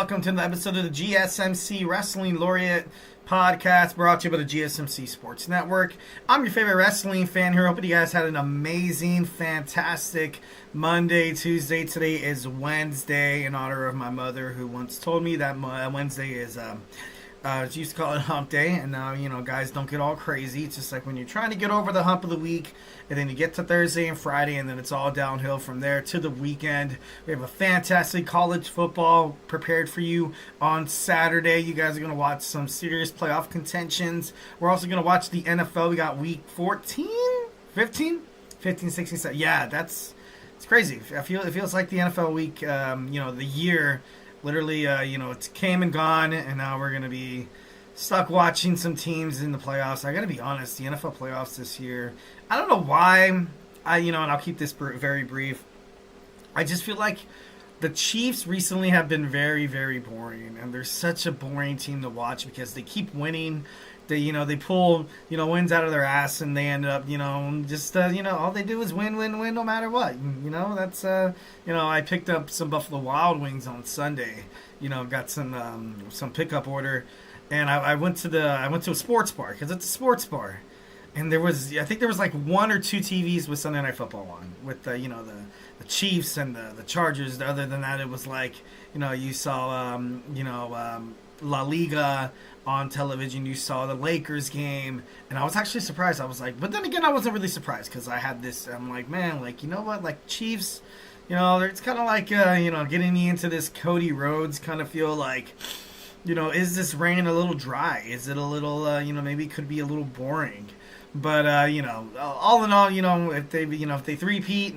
welcome to the episode of the GSMC Wrestling Laureate podcast brought to you by the GSMC Sports Network. I'm your favorite wrestling fan here. Hoping you guys had an amazing, fantastic Monday, Tuesday. Today is Wednesday in honor of my mother, who once told me that Wednesday is she used to call it hump day, and now, guys, don't get all crazy. It's just like when you're trying to get over the hump of the week, and then you get to Thursday and Friday, and then it's all downhill from there to the weekend. We have a fantastic college football prepared for you on Saturday. You guys are going to watch some serious playoff contentions. We're also going to watch the NFL. We got week 14, 15, 16, 17. Yeah, it's crazy. It feels like the NFL week, the year. Literally, it's came and gone, and now we're going to be stuck watching some teams in the playoffs. I got to be honest, the NFL playoffs this year, I don't know why, and I'll keep this very brief. I just feel like the Chiefs recently have been very, very boring, and they're such a boring team to watch because they keep winning. They pull, wins out of their ass, and they end up, all they do is win, no matter what. That's, I picked up some Buffalo Wild Wings on Sunday. Got some pickup order, and I went to a sports bar because it's a sports bar, and I think there was like one or two TVs with Sunday Night Football on with the Chiefs and the Chargers. Other than that, it was like, you saw La Liga on television, you saw the Lakers game, and I was actually surprised. I was like, but then again, I wasn't really surprised because I had this, I'm like, man, like, you know what, like Chiefs, it's kind of like, getting me into this Cody Rhodes kind of feel like, is this reign a little dry? Is it a little, maybe it could be a little boring, but, all in all, if they three-peat,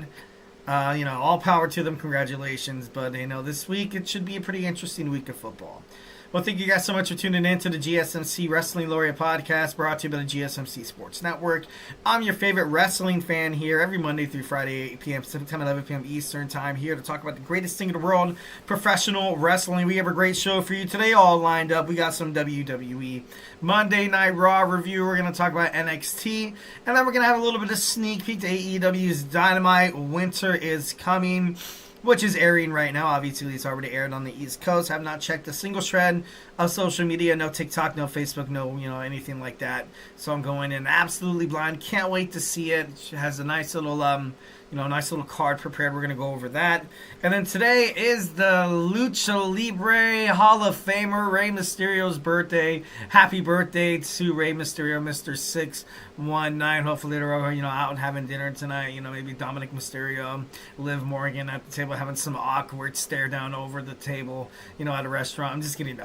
all power to them, congratulations, but, this week, it should be a pretty interesting week of football. Well, thank you guys so much for tuning in to the GSMC Wrestling Laureate podcast brought to you by the GSMC Sports Network. I'm your favorite wrestling fan here every Monday through Friday, 8 p.m. Pacific Time, 11 p.m. Eastern Time, here to talk about the greatest thing in the world, professional wrestling. We have a great show for you today, all lined up. We got some WWE Monday Night Raw review. We're going to talk about NXT, and then we're going to have a little bit of sneak peek to AEW's Dynamite Winter is coming, which is airing right now. Obviously, it's already aired on the East Coast. Have not checked a single shred of social media. No TikTok, no Facebook, no, anything like that. So I'm going in absolutely blind. Can't wait to see it. It has a nice little, nice little card prepared. We're going to go over that. And then today is the Lucha Libre Hall of Famer, Rey Mysterio's birthday. Happy birthday to Rey Mysterio, Mr. 619. Hopefully they're out and having dinner tonight. Maybe Dominic Mysterio, Liv Morgan at the table having some awkward stare down over the table, at a restaurant. I'm just kidding.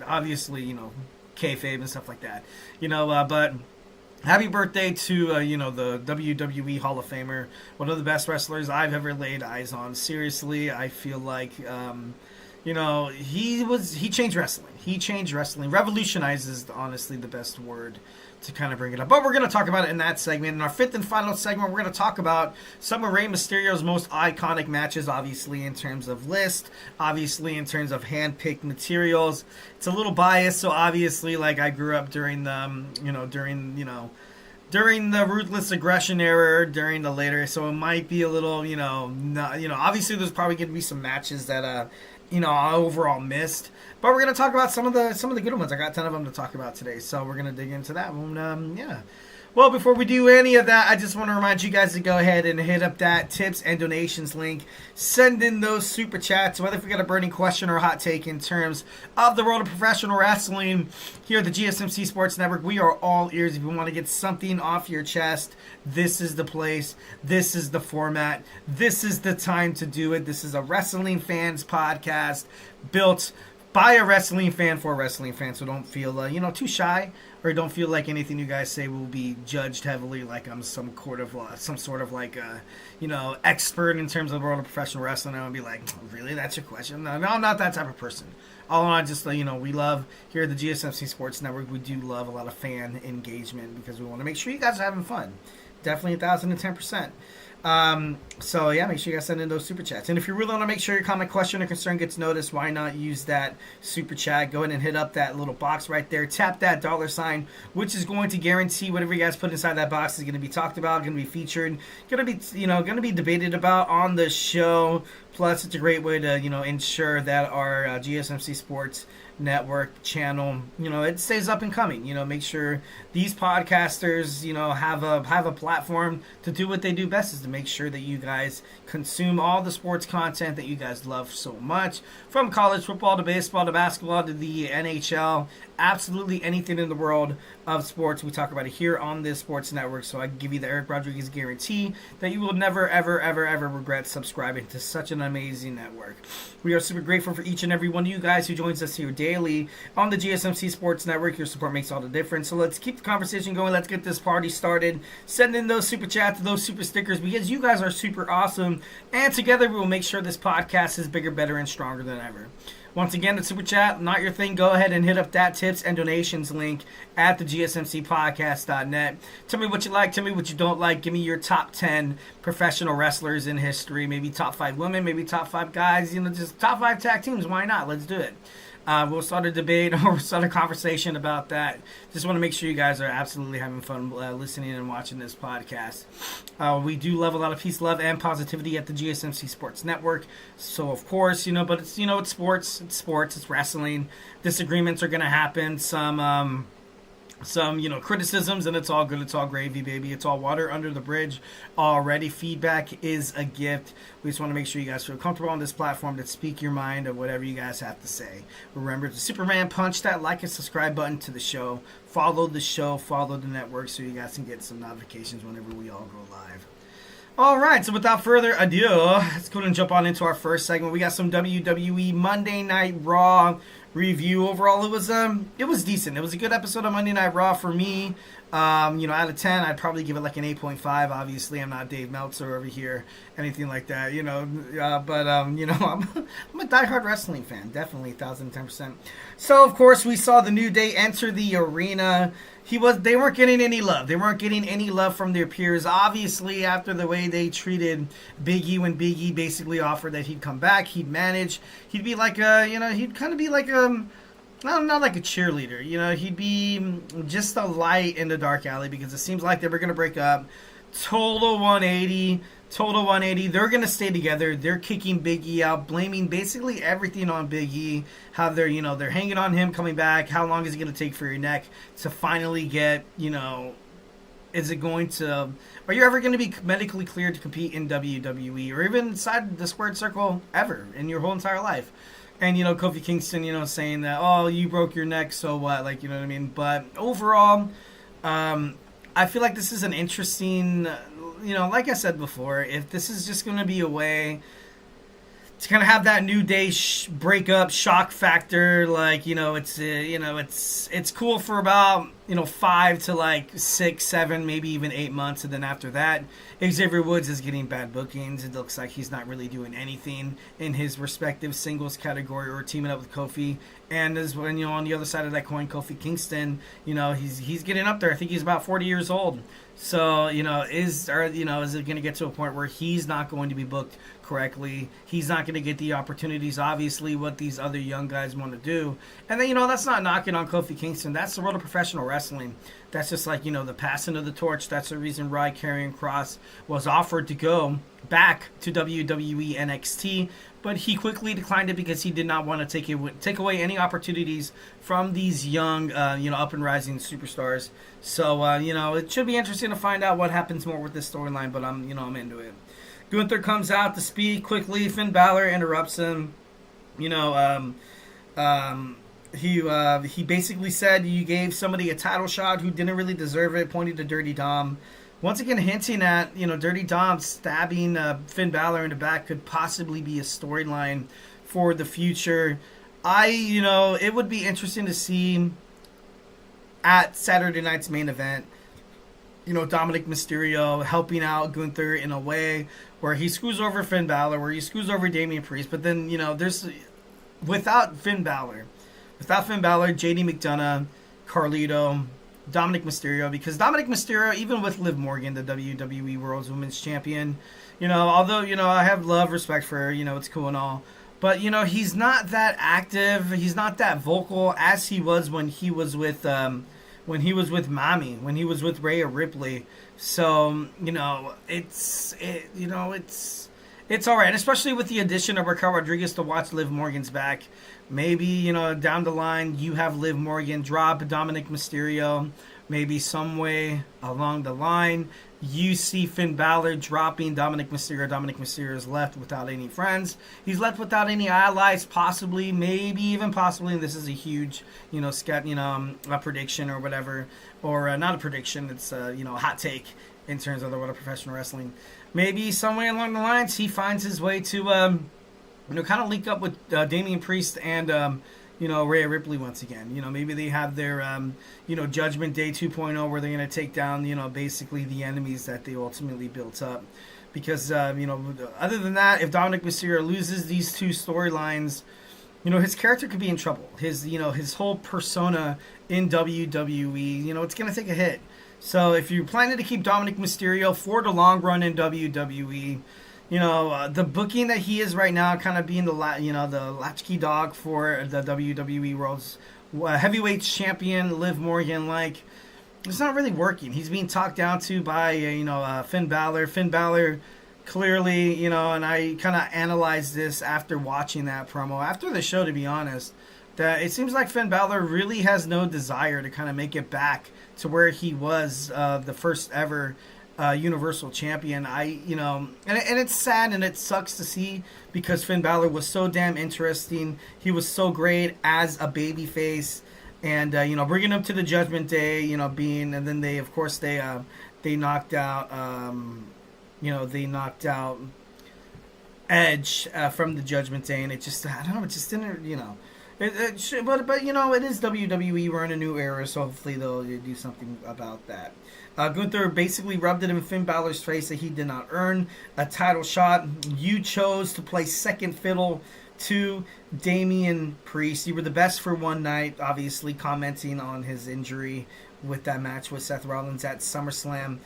Obviously, kayfabe and stuff like that. But happy birthday to, the WWE Hall of Famer, one of the best wrestlers I've ever laid eyes on. Seriously, I feel like, he changed wrestling. He changed wrestling. Revolutionized is honestly the best word to kind of bring it up. But we're going to talk about it in that segment. In our fifth and final segment, we're going to talk about some of Rey Mysterio's most iconic matches, obviously in terms of list, obviously in terms of hand-picked materials. It's a little biased, so obviously, like, I grew up during the, during the Ruthless Aggression era, during the later, so it might be a little, obviously there's probably going to be some matches that, I overall missed. But we're going to talk about some of the good ones. I got 10 of them to talk about today, so we're going to dig into that one. Yeah. Well, before we do any of that, I just want to remind you guys to go ahead and hit up that tips and donations link. Send in those super chats, whether if we got a burning question or a hot take in terms of the world of professional wrestling. Here at the GSMC Sports Network, we are all ears. If you want to get something off your chest, this is the place. This is the format. This is the time to do it. This is a wrestling fans podcast built by a wrestling fan for a wrestling fan, so don't feel too shy, or don't feel like anything you guys say will be judged heavily like I'm some sort of expert in terms of the world of professional wrestling. I would be like, really, that's your question? No, I'm not that type of person. All in all, just we love here at the GSMC Sports Network, we do love a lot of fan engagement because we want to make sure you guys are having fun. Definitely 1,010%. So yeah, make sure you guys send in those super chats. And if you really want to make sure your comment, question, or concern gets noticed, why not use that super chat? Go ahead and hit up that little box right there. Tap that $, which is going to guarantee whatever you guys put inside that box is going to be talked about, going to be featured, going to be debated about on the show. Plus, it's a great way to, ensure that our GSMC Sports Network channel, it stays up and coming. Make sure these podcasters, have a platform to do what they do best, is to make sure that you guys consume all the sports content that you guys love so much, from college football to baseball to basketball to the NHL, absolutely anything in the world of sports. We talk about it here on this sports network, so I give you the Eric Rodriguez guarantee that you will never, ever, ever, ever regret subscribing to such an amazing network. We are super grateful for each and every one of you guys who joins us here daily on the GSMC Sports Network. Your support makes all the difference. So let's keep the conversation going. Let's get this party started. Send in those super chats, those super stickers, because you guys are super awesome. And together we will make sure this podcast is bigger, better, and stronger than ever. Once again, the super chat, not your thing. Go ahead and hit up that tips and donations link at the GSMCpodcast.net. Tell me what you like. Tell me what you don't like. Give me your top 10 professional wrestlers in history. Maybe top 5 women. Maybe top 5 guys. Just top 5 tag teams. Why not? Let's do it. We'll start a debate or we'll start a conversation about that. Just want to make sure you guys are absolutely having fun listening and watching this podcast. We do love a lot of peace, love, and positivity at the GSMC Sports Network. So, of course, but it's, it's sports. It's sports. It's wrestling. Disagreements are going to happen. Some criticisms, and it's all good. It's all gravy, baby. It's all water under the bridge already. Feedback is a gift. We just want to make sure you guys feel comfortable on this platform to speak your mind of whatever you guys have to say. Remember to Superman punch that like and subscribe button to the show. Follow the show, follow the network, so you guys can get some notifications whenever we all go live. All right, so without further ado, let's go and jump on into our first segment. We got some WWE Monday Night Raw review. Overall, it was decent. It was a good episode of Monday Night Raw for me. Out of 10, I'd probably give it like an 8.5. Obviously, I'm not Dave Meltzer over here, anything like that, but I'm a diehard wrestling fan, definitely 1,010%. So, of course, we saw the New Day enter the arena. They weren't getting any love. They weren't getting any love from their peers. Obviously, after the way they treated Big E, when Big E basically offered that he'd come back, he'd manage, he'd be like he'd kind of be like not like a cheerleader. He'd be just a light in the dark alley, because it seems like they were going to break up. Total 180. They're going to stay together. They're kicking Big E out, blaming basically everything on Big E. How they're hanging on him coming back. How long is it going to take for your neck to finally get, is it going to, are you ever going to be medically cleared to compete in WWE or even inside the squared circle ever in your whole entire life? And, Kofi Kingston, saying that, oh, you broke your neck, so what? Like, you know what I mean? But overall, I feel like this is an interesting, like I said before, if this is just going to be a way to kind of have that New Day breakup shock factor, like, it's cool for about, 5 to like 6, 7, maybe even 8 months. And then after that, Xavier Woods is getting bad bookings. It looks like he's not really doing anything in his respective singles category or teaming up with Kofi. And as when, on the other side of that coin, Kofi Kingston, he's getting up there. I think he's about 40 years old. So, is it going to get to a point where he's not going to be booked correctly? He's not going to get the opportunities, obviously, what these other young guys want to do. And then, that's not knocking on Kofi Kingston. That's the world of professional wrestling. That's just like, the passing of the torch. That's the reason Rye Karrion Kross was offered to go back to WWE NXT, but he quickly declined it because he did not want to take away any opportunities from these young, up and rising superstars. So, it should be interesting to find out what happens more with this storyline, but I'm into it. Gunther comes out to speak quickly. Finn Balor interrupts him. He basically said you gave somebody a title shot who didn't really deserve it, pointing to Dirty Dom. Once again, hinting at, Dirty Dom stabbing Finn Balor in the back could possibly be a storyline for the future. It would be interesting to see at Saturday night's main event, Dominic Mysterio helping out Gunther in a way where he screws over Finn Balor, where he screws over Damian Priest. But then, without Finn Balor, JD McDonough, Carlito, Dominic Mysterio, because Dominic Mysterio, even with Liv Morgan, the WWE World's Women's Champion, although, I have love, respect for her, it's cool and all, but, he's not that active, he's not that vocal as he was when he was with Mami, when he was with Rhea Ripley. So, it's It's all right, especially with the addition of Raquel Rodriguez to watch Liv Morgan's back. Maybe, down the line, you have Liv Morgan drop Dominic Mysterio. Maybe some way along the line, you see Finn Balor dropping Dominic Mysterio. Dominic Mysterio is left without any friends. He's left without any allies, possibly, maybe even possibly. And this is a huge, a prediction or whatever. Or not a prediction, it's, a hot take in terms of the world of professional wrestling. Maybe somewhere along the lines, he finds his way to, kind of link up with Damian Priest and, Rhea Ripley once again. Maybe they have their, Judgment Day 2.0 where they're going to take down, basically the enemies that they ultimately built up. Because, other than that, if Dominic Mysterio loses these two storylines, his character could be in trouble. His whole persona in WWE, it's going to take a hit. So if you're planning to keep Dominic Mysterio for the long run in WWE, the booking that he is right now, kind of being the latchkey dog for the WWE World's Heavyweight Champion, Liv Morgan, it's not really working. He's being talked down to by, Finn Balor. Finn Balor clearly, and I kind of analyzed this after watching that promo, after the show, to be honest, that it seems like Finn Balor really has no desire to kind of make it back to where he was the first ever Universal Champion. And it's sad and it sucks to see because Finn Balor was so damn interesting. He was so great as a babyface, and bringing him to the Judgment Day, and then they knocked out Edge from the Judgment Day, and it just it just didn't It is WWE. We're in a new era, so hopefully they'll do something about that. Gunther basically rubbed it in Finn Balor's face that he did not earn a title shot. You chose to play second fiddle to Damian Priest. You were the best for one night, obviously commenting on his injury with that match with Seth Rollins at SummerSlam.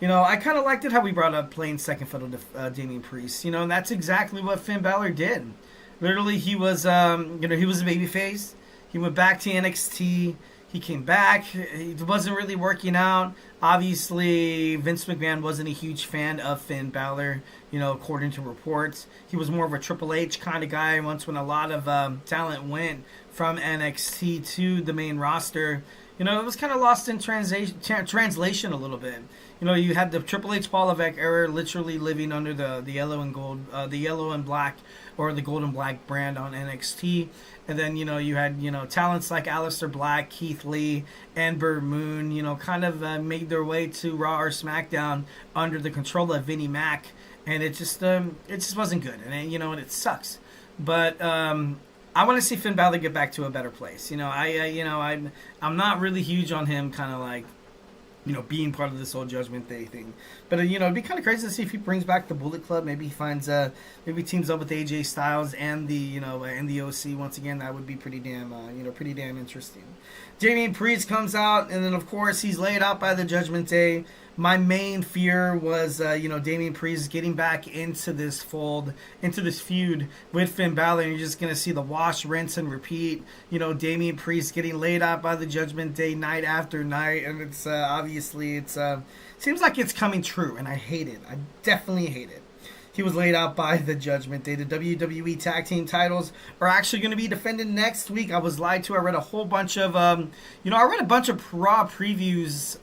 I kind of liked it how we brought up playing second fiddle to Damian Priest. And that's exactly what Finn Balor did. Literally, he was, he was a babyface. He went back to NXT. He came back. It wasn't really working out. Obviously, Vince McMahon wasn't a huge fan of Finn Balor, according to reports. He was more of a Triple H kind of guy. Once when a lot of talent went from NXT to the main roster, it was kind of lost in translation a little bit. You had the Triple H Paul Levesque era literally living under the yellow and gold, the yellow and black, or the gold and black brand on NXT. And then, you had, talents like Aleister Black, Keith Lee, Ember Moon, kind of made their way to Raw or SmackDown under the control of Vinnie Mac. And it just wasn't good. And, and it sucks. But I want to see Finn Balor get back to a better place. I'm not really huge on him kind of being part of this whole Judgment Day thing. But, it'd be kind of crazy to see if he brings back the Bullet Club. Maybe he finds, maybe teams up with AJ Styles and the, and the OC once again. That would be pretty damn interesting. Damian Priest comes out, and then, of course, he's laid out by the Judgment Day. My main fear was, Damian Priest getting back into this fold, into this feud with Finn Balor, and you're just going to see the wash, rinse, and repeat. Damian Priest getting laid out by the Judgment Day night after night, and it's obviously, seems like it's coming true, and I hate it. I definitely hate it. He was laid out by the Judgment Day. The WWE Tag Team titles are actually going to be defended next week. I was lied to. I read a whole bunch of, I read a bunch of Raw previews,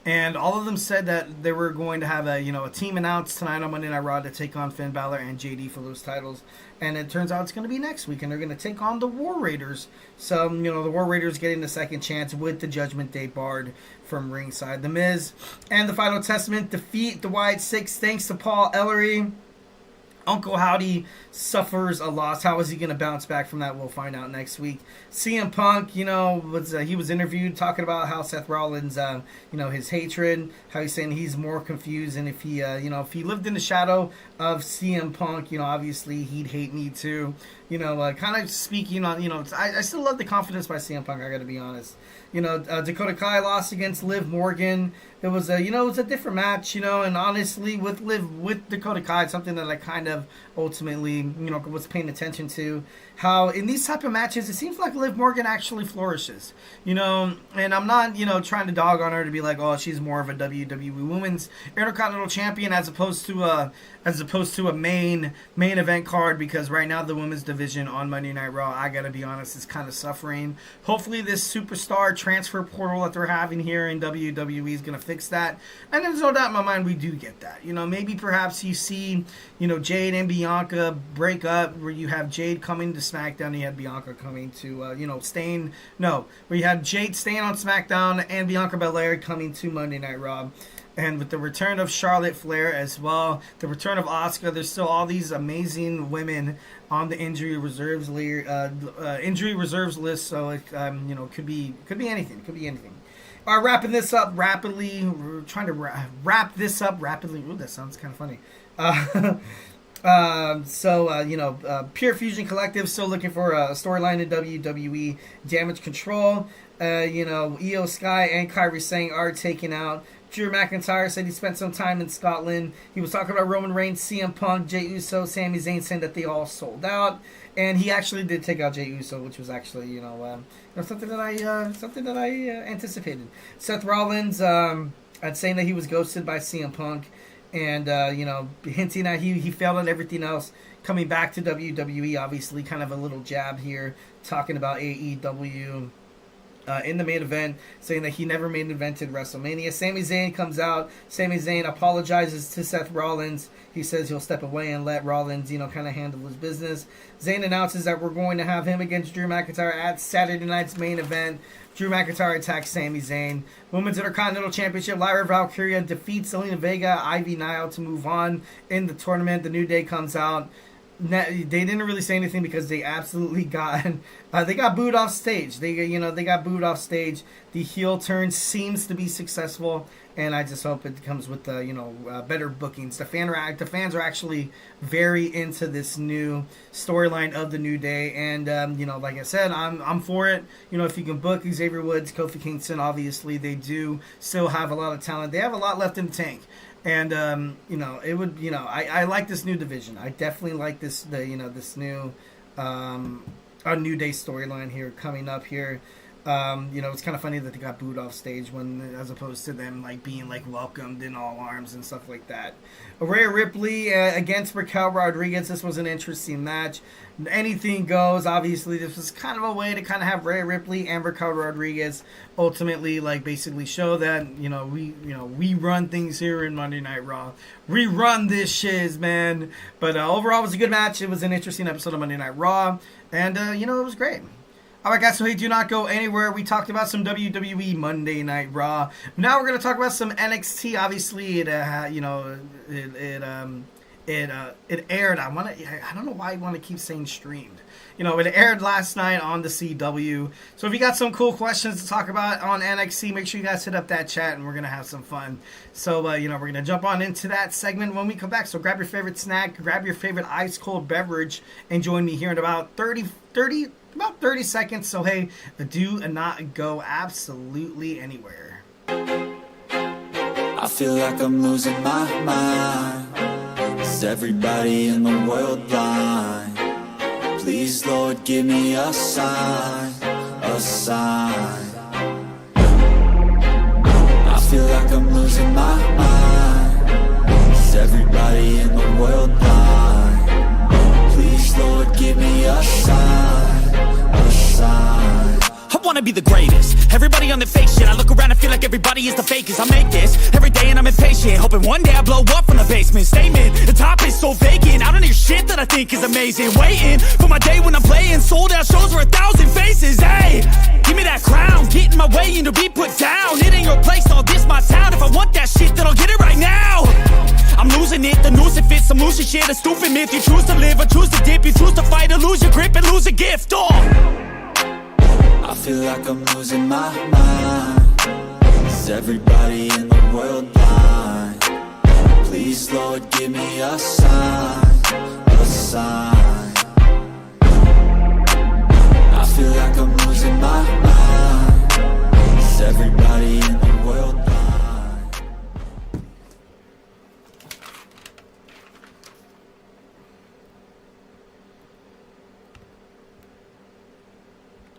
and all of them said that they were going to have a team announced tonight on Monday Night Raw to take on Finn Balor and JD for those titles. And it turns out it's going to be next week, and they're going to take on the War Raiders. So, the War Raiders getting the second chance with the Judgment Day barred from ringside. The Miz and the Final Testament defeat the Wyatt Sicks thanks to Paul Ellery. Uncle Howdy suffers a loss. How is he going to bounce back from that? We'll find out next week. CM Punk, he was interviewed talking about how Seth Rollins, his hatred, how he's saying he's more confused, and if he, if he lived in the shadow of CM Punk, obviously he'd hate me too. Kind of speaking on, I still love the confidence by CM Punk. I got to be honest. Dakota Kai lost against Liv Morgan. It was a, it was a different match, and honestly, with Dakota Kai, it's something that I kind have ultimately, was paying attention to, how in these type of matches, it seems like Liv Morgan actually flourishes, and I'm not, trying to dog on her to be like, oh, she's more of a WWE Women's Intercontinental Champion as opposed to a main event card, because right now the women's division on Monday Night Raw, I gotta be honest, is kind of suffering. Hopefully this superstar transfer portal that they're having here in WWE is gonna fix that, and there's no doubt in my mind we do get that. Maybe perhaps you see, Jade and Bianca break up, where you have Jade coming to SmackDown, you had Bianca coming to, where you had Jade staying on SmackDown and Bianca Belair coming to Monday Night Raw. And with the return of Charlotte Flair as well, the return of Asuka, there's still all these amazing women on the injury reserves list. So it, could be anything. It could be anything. All right, wrapping this up rapidly. We're trying to wrap this up rapidly. Ooh, that sounds kind of funny. Pure Fusion Collective still looking for a storyline in WWE. Damage Control. Io Sky and Kairi Sane are taken out. Drew McIntyre said he spent some time in Scotland. He was talking about Roman Reigns, CM Punk, Jey Uso, Sami Zayn, saying that they all sold out. And he actually did take out Jey Uso, which was actually, something that I anticipated. Seth Rollins, saying that he was ghosted by CM Punk, and hinting that he failed on everything else. Coming back to WWE, obviously, kind of a little jab here, talking about AEW. In the main event, saying that he never main evented WrestleMania. Sami Zayn comes out. Sami Zayn apologizes to Seth Rollins. He says he'll step away and let Rollins, kind of handle his business. Zayn announces that we're going to have him against Drew McIntyre at Saturday night's main event. Drew McIntyre attacks Sami Zayn. Women's Intercontinental Championship, Lyra Valkyria defeats Zelina Vega, Ivy Nile to move on in the tournament. The New Day comes out. They didn't really say anything because they absolutely got they got booed off stage. They got booed off stage. The heel turn seems to be successful, and I just hope it comes with better bookings. The fans are actually very into this new storyline of the New Day, and like I said, I'm for it. If you can book Xavier Woods, Kofi Kingston, obviously they do still have a lot of talent. They have a lot left in the tank. And it would, I like this new division. I definitely like this new a New Day storyline here coming up here. It's kind of funny that they got booed off stage as opposed to them being welcomed in all arms and stuff like that. Rhea Ripley against Raquel Rodriguez. This was an interesting match. Anything goes. Obviously, this was kind of a way to kind of have Rhea Ripley and Raquel Rodriguez ultimately basically show that we run things here in Monday Night Raw. We run this shiz, man. But overall, it was a good match. It was an interesting episode of Monday Night Raw, and it was great. Alright guys, so hey, do not go anywhere. We talked about some WWE Monday Night Raw. Now we're going to talk about some NXT. Obviously, it aired. I don't know why I want to keep saying streamed. It aired last night on the CW. So if you got some cool questions to talk about on NXT, make sure you guys hit up that chat and we're going to have some fun. So, we're going to jump on into that segment when we come back. So grab your favorite snack, grab your favorite ice cold beverage, and join me here in about 30 seconds. So hey, do not go absolutely anywhere. I feel like I'm losing my mind. Is everybody in the world blind? Please, Lord, give me a sign, a sign. I feel like I'm losing my mind. Is everybody in the world blind? Please, Lord, give me a sign, a sign. I wanna be the greatest. Everybody on the fake shit. I look around and feel like everybody is the fakest. I make this every day and I'm impatient, hoping one day I blow up from the basement. Statement, the top is so vacant. I don't hear shit that I think is amazing. Waiting for my day when I'm playing sold out shows for 1,000 faces. Hey, give me that crown, get in my way and to be put down. It ain't your place, all this my town. If I want that shit, then I'll get it right now. I'm losing it, the noose it fits. I'm losing shit, a stupid myth. You choose to live or choose to dip. You choose to fight or lose your grip and lose a gift. I feel like I'm losing my mind. Is everybody in the world blind? Please, Lord, give me a sign, a sign. I feel like I'm losing my mind. Is everybody in the world blind?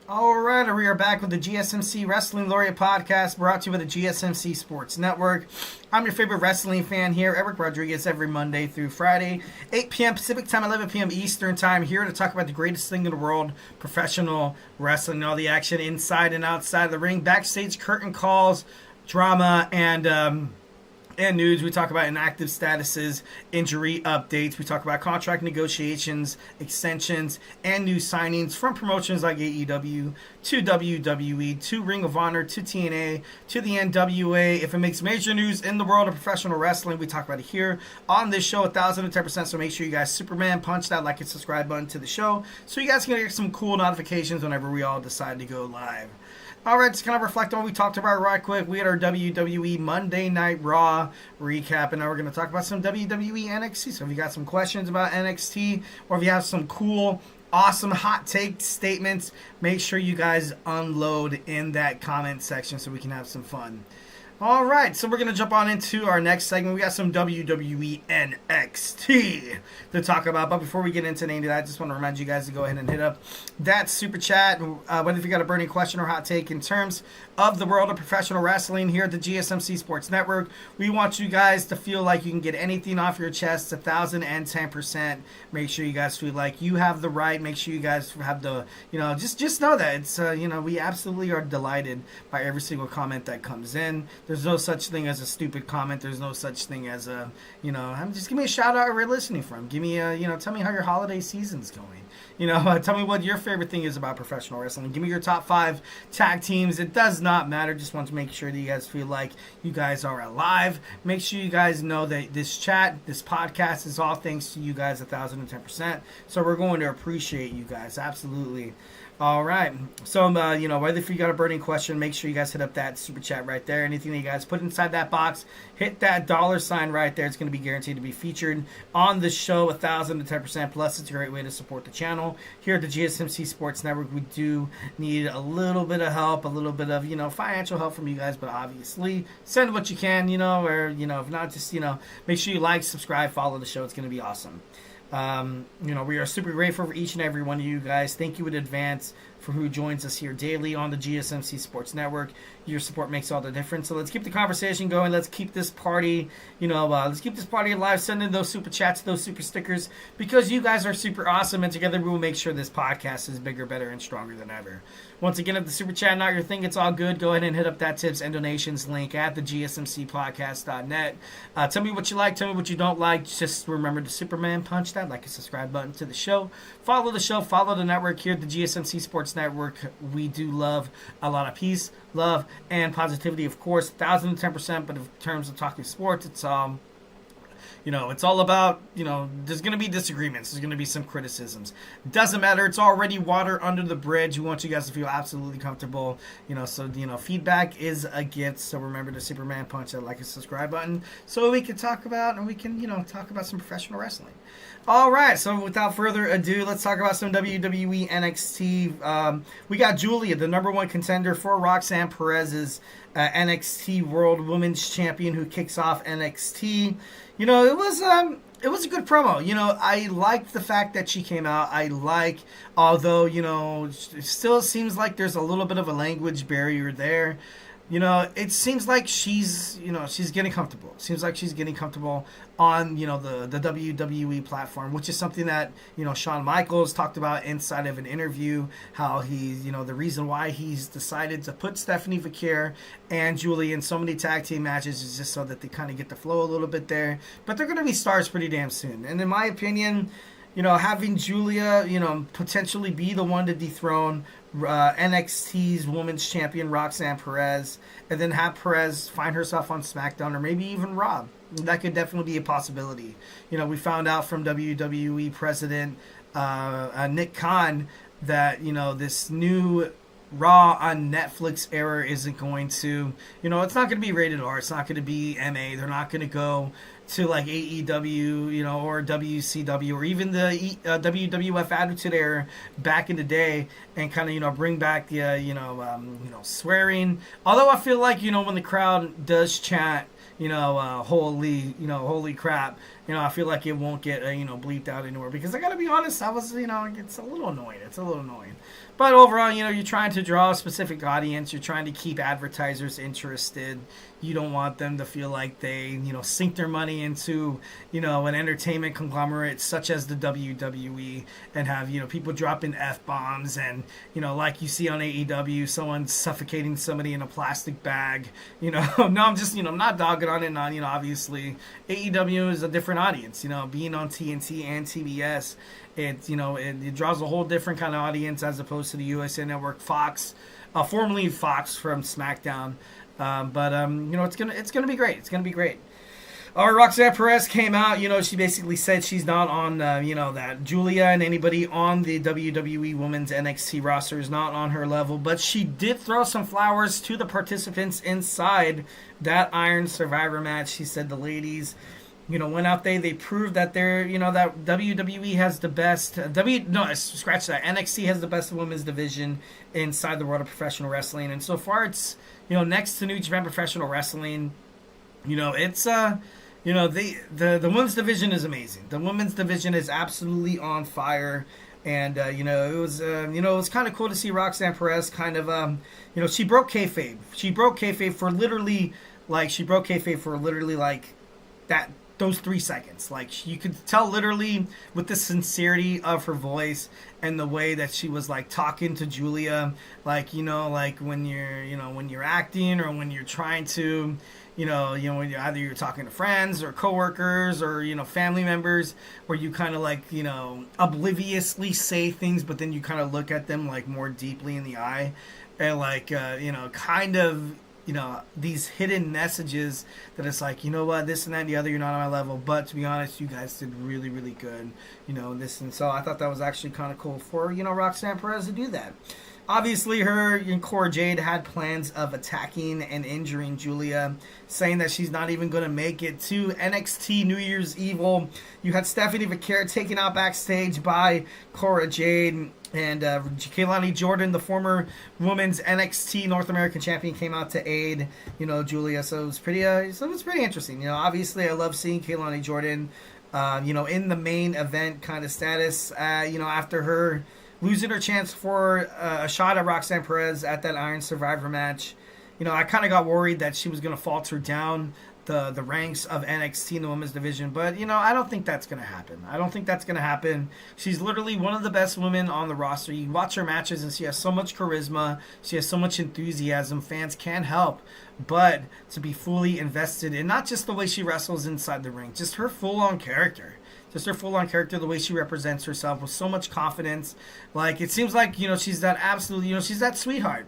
All right, we are back with the GSMC Wrestling Laureate podcast brought to you by the GSMC Sports Network. I'm your favorite wrestling fan here, Eric Rodriguez, every Monday through Friday, 8 p.m. Pacific time, 11 p.m. Eastern time, here to talk about the greatest thing in the world, professional wrestling, all the action inside and outside of the ring, backstage curtain calls, drama, and news. We talk about inactive statuses, injury updates. We talk about contract negotiations, extensions, and new signings from promotions like AEW to WWE to Ring of Honor to TNA to the NWA. If it makes major news in the world of professional wrestling, we talk about it here on this show, 1,010%. So make sure you guys Superman punch that like and subscribe button to the show so you guys can get some cool notifications whenever we all decide to go live. All right, just kind of reflect on what we talked about right quick. We had our WWE Monday Night Raw recap, and now we're going to talk about some WWE NXT. So if you got some questions about NXT, or if you have some cool, awesome hot take statements, make sure you guys unload in that comment section so we can have some fun. All right, so we're going to jump on into our next segment. We got some WWE NXT to talk about. But before we get into any of that, I just want to remind you guys to go ahead and hit up that super chat. Whether if you got a burning question or hot take in terms of the world of professional wrestling here at the GSMC Sports Network, we want you guys to feel like you can get anything off your chest 1,010%. Make sure you guys feel like you have the right. Make sure you guys have the, just know that it's, we absolutely are delighted by every single comment that comes in. There's no such thing as a stupid comment. There's no such thing as a, just give me a shout out where you're listening from. Give me a, tell me how your holiday season's going. Tell me what your favorite thing is about professional wrestling. Give me your top 5 tag teams. It does not matter. Just want to make sure that you guys feel like you guys are alive. Make sure you guys know that this podcast is all thanks to you guys 1,010%. So we're going to appreciate you guys. Absolutely. All right. So, whether if you got a burning question, make sure you guys hit up that super chat right there. Anything that you guys put inside that box, hit that $sign right there. It's going to be guaranteed to be featured on the show 1,010%. Plus, it's a great way to support the channel. Here at the GSMC Sports Network, we do need a little bit of help, a little bit of, financial help from you guys. But obviously, send what you can, or, if not, just, make sure you like, subscribe, follow the show. It's going to be awesome. We are super grateful for each and every one of you guys. Thank you in advance for who joins us here daily on the GSMC Sports Network. Your support makes all the difference. So let's keep the conversation going. Let's keep this party, alive. Send in those super chats, those super stickers, because you guys are super awesome, and together we will make sure this podcast is bigger, better, and stronger than ever. Once again, if the super chat not your thing, it's all good. Go ahead and hit up that tips and donations link at the gsmcpodcast.net. Tell me what you like. Tell me what you don't like. Just remember to Superman punch that like and subscribe button to the show. Follow the show. Follow the network here at the GSMC Sports Network. We do love a lot of peace, love, and positivity, of course, 1,010%. But in terms of talking sports, it's it's all about, there's going to be disagreements. There's going to be some criticisms. Doesn't matter. It's already water under the bridge. We want you guys to feel absolutely comfortable. Feedback is a gift. So remember to Superman punch that like and subscribe button so we can talk about some professional wrestling. All right. So without further ado, let's talk about some WWE NXT. We got Julia, the number 1 contender for Roxanne Perez's NXT World Women's Champion, who kicks off NXT. It was a good promo. I liked the fact that she came out. Although, it still seems like there's a little bit of a language barrier there. It seems like she's getting comfortable. It seems like she's getting comfortable on, the WWE platform, which is something that, Shawn Michaels talked about inside of an interview, how he's, the reason why he's decided to put Stephanie Vaquer and Julie in so many tag team matches is just so that they kind of get the flow a little bit there. But they're going to be stars pretty damn soon. And in my opinion, having Julia, potentially be the one to dethrone NXT's Women's Champion Roxanne Perez, and then have Perez find herself on SmackDown or maybe even Raw. That could definitely be a possibility. We found out from WWE President Nick Khan that, this new Raw on Netflix era isn't going to, it's not going to be rated R. It's not going to be MA. They're not going to go to like AEW, or WCW, or even the WWF Attitude Era back in the day, and kind of bring back the swearing. Although I feel like when the crowd does chant, holy crap, I feel like it won't get, bleeped out anywhere. Because I got to be honest, I was, it's a little annoying. But overall, you're trying to draw a specific audience. You're trying to keep advertisers interested. You don't want them to feel like they, sink their money into, an entertainment conglomerate such as the WWE and have, people dropping F-bombs and, like you see on AEW, someone suffocating somebody in a plastic bag. No, I'm just, I'm not dogging on it. Obviously, AEW is a different audience, being on TNT and TBS. It draws a whole different kind of audience as opposed to the USA Network, Fox, formerly Fox from SmackDown. It's gonna be great. It's gonna be great. Roxanne Perez came out. She basically said she's not on, that Julia and anybody on the WWE Women's NXT roster is not on her level. But she did throw some flowers to the participants inside that Iron Survivor match. She said the ladies, went out there. They proved that they're, that WWE has the best. Scratch that. NXT has the best women's division inside the world of professional wrestling. And so far, it's, next to New Japan Professional Wrestling, it's the women's division is amazing. The women's division is absolutely on fire. And it was kind of cool to see Roxanne Perez kind of she broke kayfabe. She broke kayfabe for literally like that. Those 3 seconds, like you could tell literally with the sincerity of her voice and the way that she was like talking to Julia, like like when you're acting or when you're trying to, when either you're talking to friends or coworkers or family members, where you kind of like obliviously say things, but then you kind of look at them like more deeply in the eye, and like kind of. These hidden messages that it's like, what, this and that and the other, you're not on my level. But to be honest, you guys did really, really good, this. And so I thought that was actually kind of cool for, Roxanne Perez to do that. Obviously, her and Cora Jade had plans of attacking and injuring Julia, saying that she's not even going to make it to NXT New Year's Evil. You had Stephanie Vaquer taken out backstage by Cora Jade. And Kaylani Jordan, the former women's NXT North American champion, came out to aid, Julia. So it was pretty interesting. Obviously I love seeing Kaylani Jordan, in the main event kind of status. After her losing her chance for a shot at Roxanne Perez at that Iron Survivor match, I kind of got worried that she was going to falter down the ranks of NXT in the women's division. But, I don't think that's going to happen. She's literally one of the best women on the roster. You watch her matches and she has so much charisma. She has so much enthusiasm. Fans can't help but to be fully invested in not just the way she wrestles inside the ring, just her full-on character. The way she represents herself with so much confidence. Like, it seems like, she's that absolute, she's that sweetheart.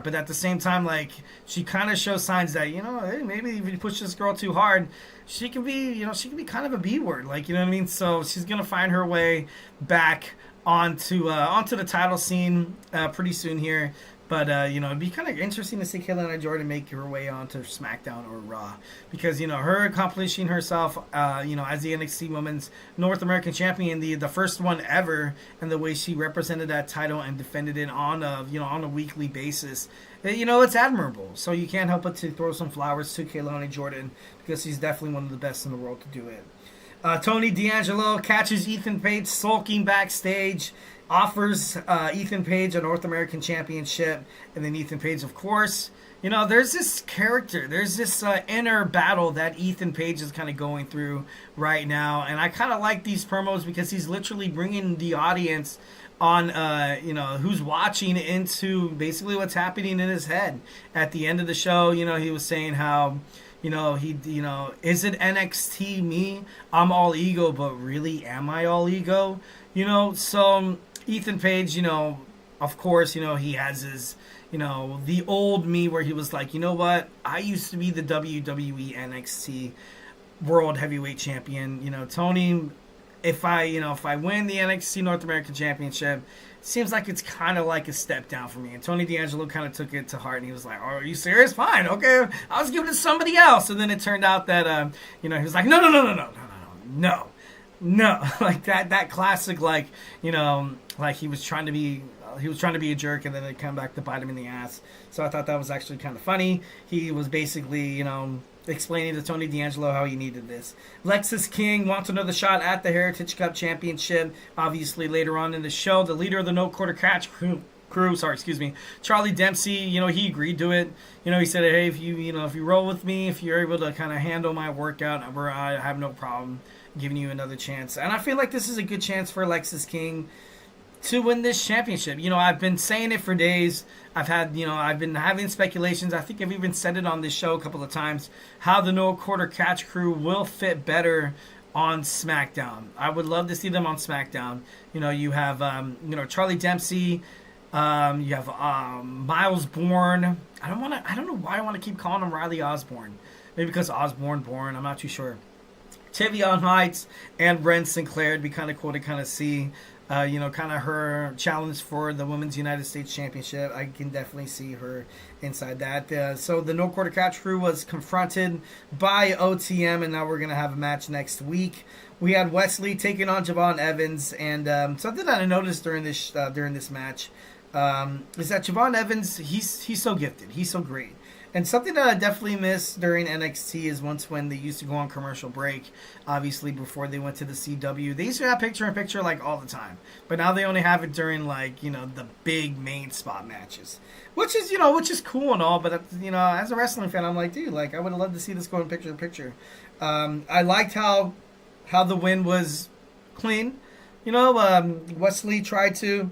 But at the same time, like, she kind of shows signs that, hey, maybe if you push this girl too hard, she can be kind of a B word. Like, what I mean? So she's going to find her way back onto the title scene pretty soon here. But, it'd be kind of interesting to see Kaylani Jordan make her way onto SmackDown or Raw. Because, her accomplishing herself, as the NXT Women's North American Champion, the first one ever, and the way she represented that title and defended it on a weekly basis, it's admirable. So you can't help but to throw some flowers to Kaylani Jordan, because she's definitely one of the best in the world to do it. Tony D'Angelo catches Ethan Page sulking backstage, offers Ethan Page a North American Championship, and then Ethan Page, of course, there's this character, there's this inner battle that Ethan Page is kind of going through right now, and I kind of like these promos because he's literally bringing the audience on, who's watching into basically what's happening in his head. At the end of the show, he was saying how, is it NXT me? I'm all ego, but really, am I all ego? So Ethan Page, of course, he has his, the old me where he was like, what? I used to be the WWE NXT World Heavyweight Champion. Tony, if I win the NXT North American Championship, it seems like it's kind of like a step down for me. And Tony D'Angelo kind of took it to heart, and he was like, "Oh, are you serious? Fine, okay, I was giving it to somebody else." And then it turned out that, he was like, no, like that classic, like, like he was trying to be a jerk, and then it came back to bite him in the ass. So I thought that was actually kind of funny. He was basically, explaining to Tony D'Angelo how he needed this. Lexis King wants another shot at the Heritage Cup Championship. Obviously, later on in the show, the leader of the No Quarter Catch crew, Charlie Dempsey, he agreed to it. He said, hey, if you roll with me, if you're able to kind of handle my workout, I have no problem giving you another chance. And I feel like this is a good chance for Lexis King to win this championship. I've been saying it for days. I've been having speculations. I think I've even said it on this show a couple of times, how the No Quarter Catch crew will fit better on SmackDown. I would love to see them on SmackDown. You have, Charlie Dempsey. You have Miles Bourne. I don't know why I want to keep calling him Riley Osborne. Maybe because Osborne Bourne. I'm not too sure. Tavion Heights and Ren Sinclair. It'd be kind of cool to kind of see, kind of her challenge for the Women's United States Championship. I can definitely see her inside that. So the No Quarter Catch crew was confronted by OTM, and now we're going to have a match next week. We had Wesley taking on Javon Evans, and something that I noticed during this match is that Javon Evans, he's so gifted. He's so great. And something that I definitely missed during NXT is when they used to go on commercial break, obviously before they went to the CW. They used to have picture-in-picture like all the time. But now they only have it during the big main spot matches. Which is cool and all, but as a wrestling fan, I'm like, dude, I would have loved to see this go in picture-in-picture. I liked how the win was clean. Wesley tried to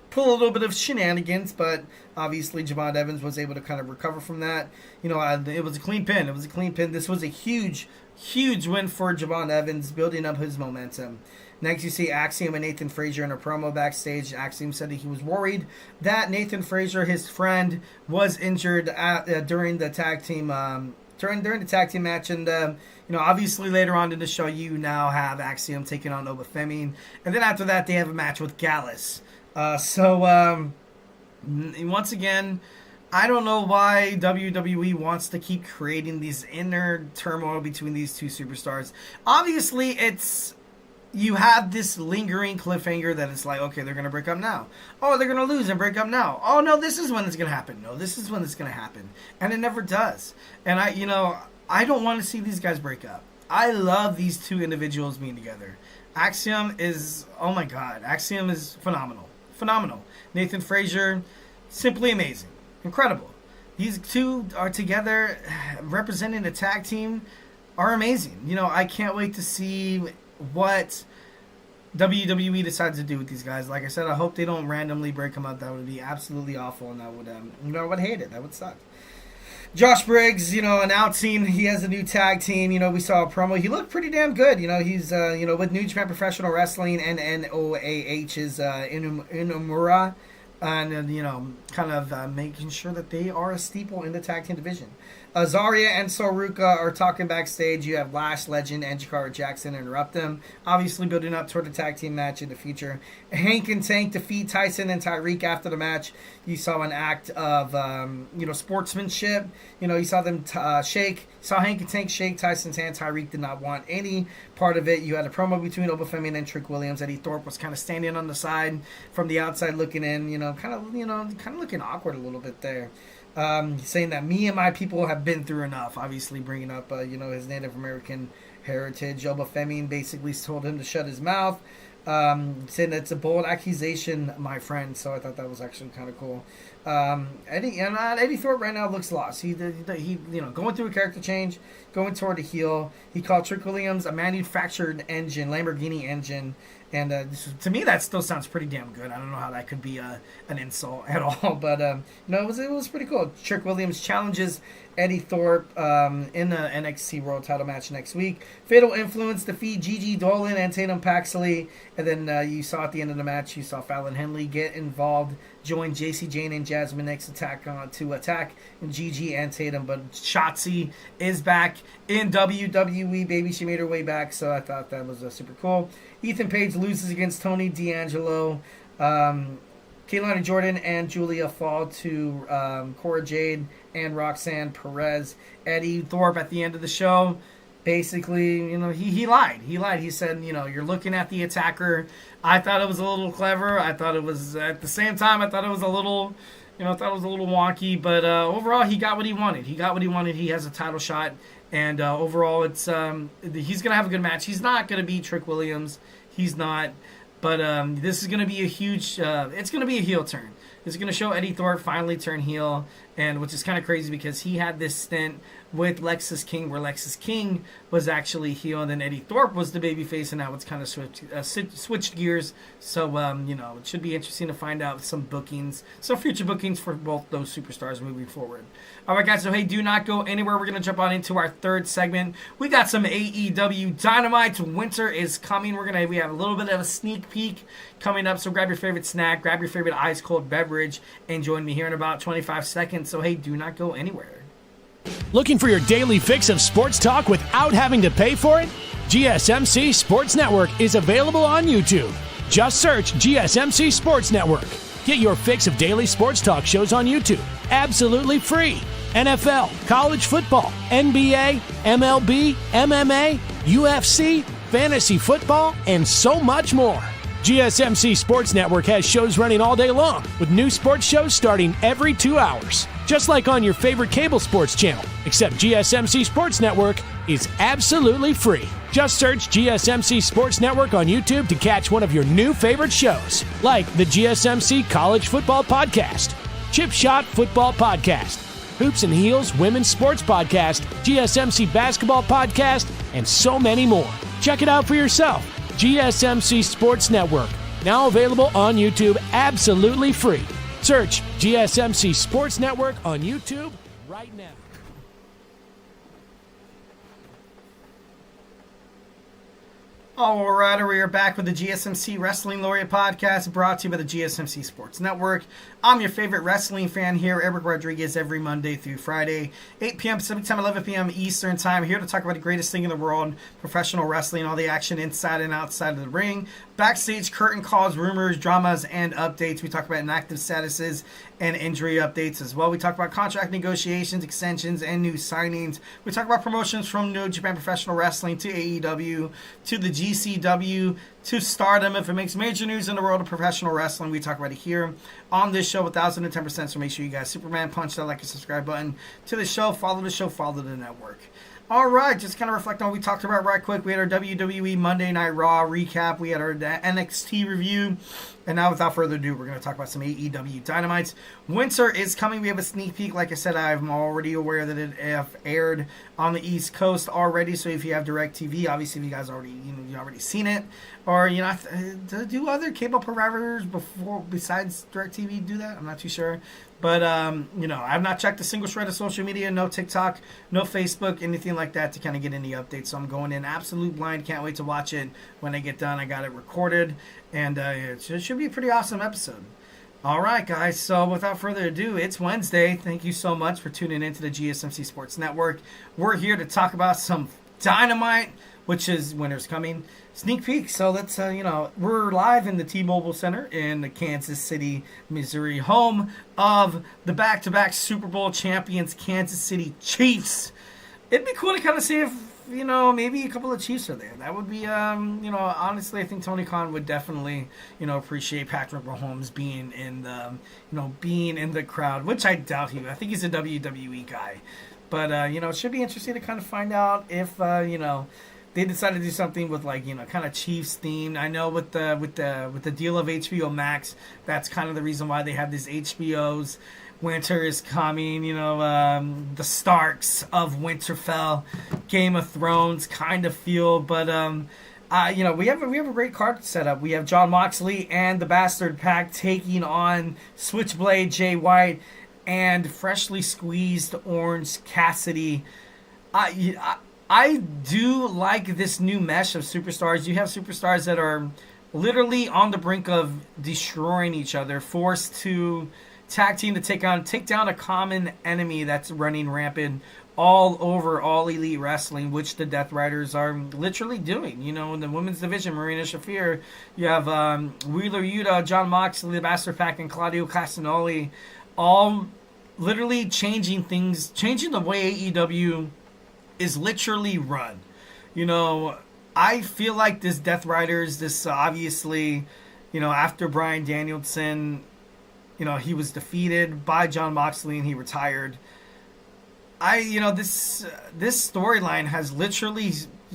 pull a little bit of shenanigans, but obviously Javon Evans was able to kind of recover from that. It was a clean pin. This was a huge, huge win for Javon Evans, building up his momentum. Next, you see Axiom and Nathan Frazier in a promo backstage. Axiom said that he was worried that Nathan Frazier, his friend, was injured during the tag team during the tag team match, and obviously later on in the show, you now have Axiom taking on Obafemi, and then after that, they have a match with Gallus. Once again, I don't know why WWE wants to keep creating these inner turmoil between these two superstars. Obviously, you have this lingering cliffhanger that it's like, okay, they're going to break up now. Oh, they're going to lose and break up now. Oh, no, this is when it's going to happen. No, this is when it's going to happen. And it never does. And I don't want to see these guys break up. I love these two individuals being together. Axiom is, oh my God, Axiom is phenomenal. Nathan Frazier, simply amazing. Incredible. These two are together representing the tag team are amazing. I can't wait to see what WWE decides to do with these guys. Like I said, I hope they don't randomly break them up. That would be absolutely awful, and I would hate it. That would suck. Josh Briggs, announcing he has a new tag team. We saw a promo. He looked pretty damn good. He's, with New Japan Professional Wrestling and NOAH's Inumura. And, kind of making sure that they are a staple in the tag team division. Zarya and Soruka are talking backstage. You have Lash Legend and Jakara Jackson interrupt them. Obviously building up toward a tag team match in the future. Hank and Tank defeat Tyson and Tyreek after the match. You saw an act of, sportsmanship. You saw them shake. Saw Hank and Tank shake Tyson's hand. Tyreek did not want any part of it. You had a promo between Obafemi and Trick Williams. Eddie Thorpe was kind of standing on the side from the outside looking in, kind of looking awkward a little bit there. Saying that me and my people have been through enough. Obviously bringing up, his Native American heritage. Obafemi basically told him to shut his mouth. Saying that it's a bold accusation, my friend. So I thought that was actually kind of cool. Eddie Thorpe right now looks lost. He going through a character change, going toward a heel. He called Trick Williams a manufactured engine, Lamborghini engine. And to me, that still sounds pretty damn good. I don't know how that could be an insult at all, but it was pretty cool. Trick Williams challenges Eddie Thorpe in the NXT World Title match next week. Fatal Influence defeat Gigi Dolan and Tatum Paxley, and then you saw at the end of the match, you saw Fallon Henley get involved, join JC Jane and Jasmine X to attack Gigi and Tatum, but Shotzi is back in WWE, baby. She made her way back, so I thought that was super cool. Ethan Page loses against Tony D'Angelo. Keilani Jordan and Julia fall to Cora Jade and Roxanne Perez. Eddie Thorpe at the end of the show, basically, he lied. He said, you're looking at the attacker. I thought it was a little clever. I thought it was, at the same time, I thought it was a little, I thought it was a little wonky, but overall, he got what he wanted. He has a title shot, and overall, it's he's gonna have a good match. He's not gonna beat Trick Williams. He's not, but this is gonna be a huge. It's gonna be a heel turn. It's gonna show Eddie Thorpe finally turn heel, and which is kind of crazy because he had this stint with Lexis King, where Lexis King was actually heel, and then Eddie Thorpe was the babyface, and now it's kind of switched gears. So, it should be interesting to find out some future bookings for both those superstars moving forward. All right, guys, so hey, do not go anywhere. We're going to jump on into our third segment. We got some AEW Dynamite. Winter is coming. We have a little bit of a sneak peek coming up, so grab your favorite snack, grab your favorite ice-cold beverage, and join me here in about 25 seconds. So, hey, do not go anywhere. Looking for your daily fix of sports talk without having to pay for it? GSMC Sports Network is available on YouTube. Just search GSMC Sports Network. Get your fix of daily sports talk shows on YouTube, absolutely free. NFL, college football, NBA, MLB, MMA, UFC, fantasy football, and so much more. GSMC Sports Network has shows running all day long, with new sports shows starting every 2 hours. Just like on your favorite cable sports channel, except GSMC Sports Network is absolutely free. Just search GSMC Sports Network on YouTube to catch one of your new favorite shows, like the GSMC College Football Podcast, Chip Shot Football Podcast, Hoops and Heels Women's Sports Podcast, GSMC Basketball Podcast, and so many more. Check it out for yourself. GSMC Sports Network, now available on YouTube absolutely free. Search GSMC Sports Network on YouTube right now. All right, we are back with the GSMC Wrestling Laureate podcast, brought to you by the GSMC Sports Network. I'm your favorite wrestling fan here, Eric Rodriguez, every Monday through Friday, 8 p.m. Pacific Time, 11 p.m. Eastern Time, here to talk about the greatest thing in the world, professional wrestling, all the action inside and outside of the ring, backstage curtain calls, rumors, dramas, and updates. We talk about inactive statuses and injury updates as well. We talk about contract negotiations, extensions, and new signings. We talk about promotions from New Japan Professional Wrestling to AEW to the GCW to Stardom. If it makes major news in the world of professional wrestling, we talk about it here on this show, 1,010%. So make sure you guys Superman punch that like and subscribe button to the show, follow the network. All right, just kind of reflect on what we talked about right quick. We had our WWE Monday Night Raw recap. We had our NXT review. And now, without further ado, we're going to talk about some AEW Dynamites. Winter is coming. We have a sneak peek. Like I said, I'm already aware that it aired on the East Coast already. So if you have DirecTV, obviously, if you guys already you already seen it, or do other cable providers besides DirecTV do that? I'm not too sure. But, I've not checked a single shred of social media, no TikTok, no Facebook, anything like that to kind of get any updates. So I'm going in absolute blind. Can't wait to watch it when I get done. I got it recorded, and it should be a pretty awesome episode. All right, guys. So without further ado, it's Wednesday. Thank you so much for tuning into the GSMC Sports Network. We're here to talk about some Dynamite, which is Winter's coming. Sneak peek. So let's, we're live in the T-Mobile Center in the Kansas City, Missouri, home of the back-to-back Super Bowl champions, Kansas City Chiefs. It'd be cool to kind of see if, maybe a couple of Chiefs are there. That would be, honestly, I think Tony Khan would definitely, appreciate Patrick Mahomes being in the crowd, which I doubt he would. I think he's a WWE guy. But, it should be interesting to kind of find out if, they decided to do something with kind of Chiefs themed. I know with the deal of HBO Max, that's kind of the reason why they have these HBOs. Winter is coming, the Starks of Winterfell, Game of Thrones kind of feel, but we have a great card set up. We have Jon Moxley and the Bastard Pack taking on Switchblade Jay White and freshly squeezed Orange Cassidy. I do like this new mesh of superstars. You have superstars that are literally on the brink of destroying each other, forced to tag team to take down a common enemy that's running rampant all over All Elite Wrestling, which the Death Riders are literally doing. In the women's division, Marina Shafir, you have Wheeler Yuta, Jon Moxley, the Bastard Pack, and Claudio Castagnoli, all literally changing the way AEW is literally run. I feel like this Death Riders, this obviously, after Bryan Danielson he was defeated by Jon Moxley and he retired. This storyline has literally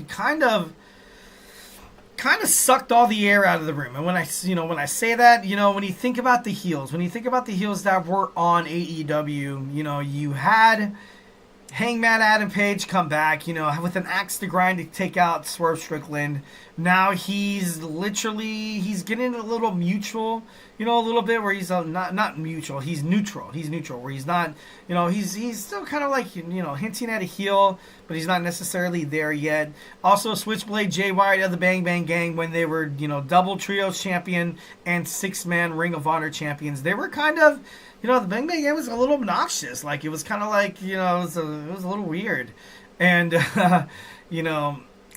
kind of sucked all the air out of the room. And when I say that, when you think about the heels, that were on AEW, you had Hangman Adam Page come back, with an axe to grind to take out Swerve Strickland. Now he's getting a little mutual, a little bit where he's not mutual, he's neutral. He's neutral where he's not, he's still kind of like, hinting at a heel, but he's not necessarily there yet. Also, Switchblade Jay White of the Bang Bang Gang, when they were, double trios champion and 6-man Ring of Honor champions, they were kind of, the Bang Bang Gang was a little obnoxious. Like, it was kind of like, it was a little weird. And,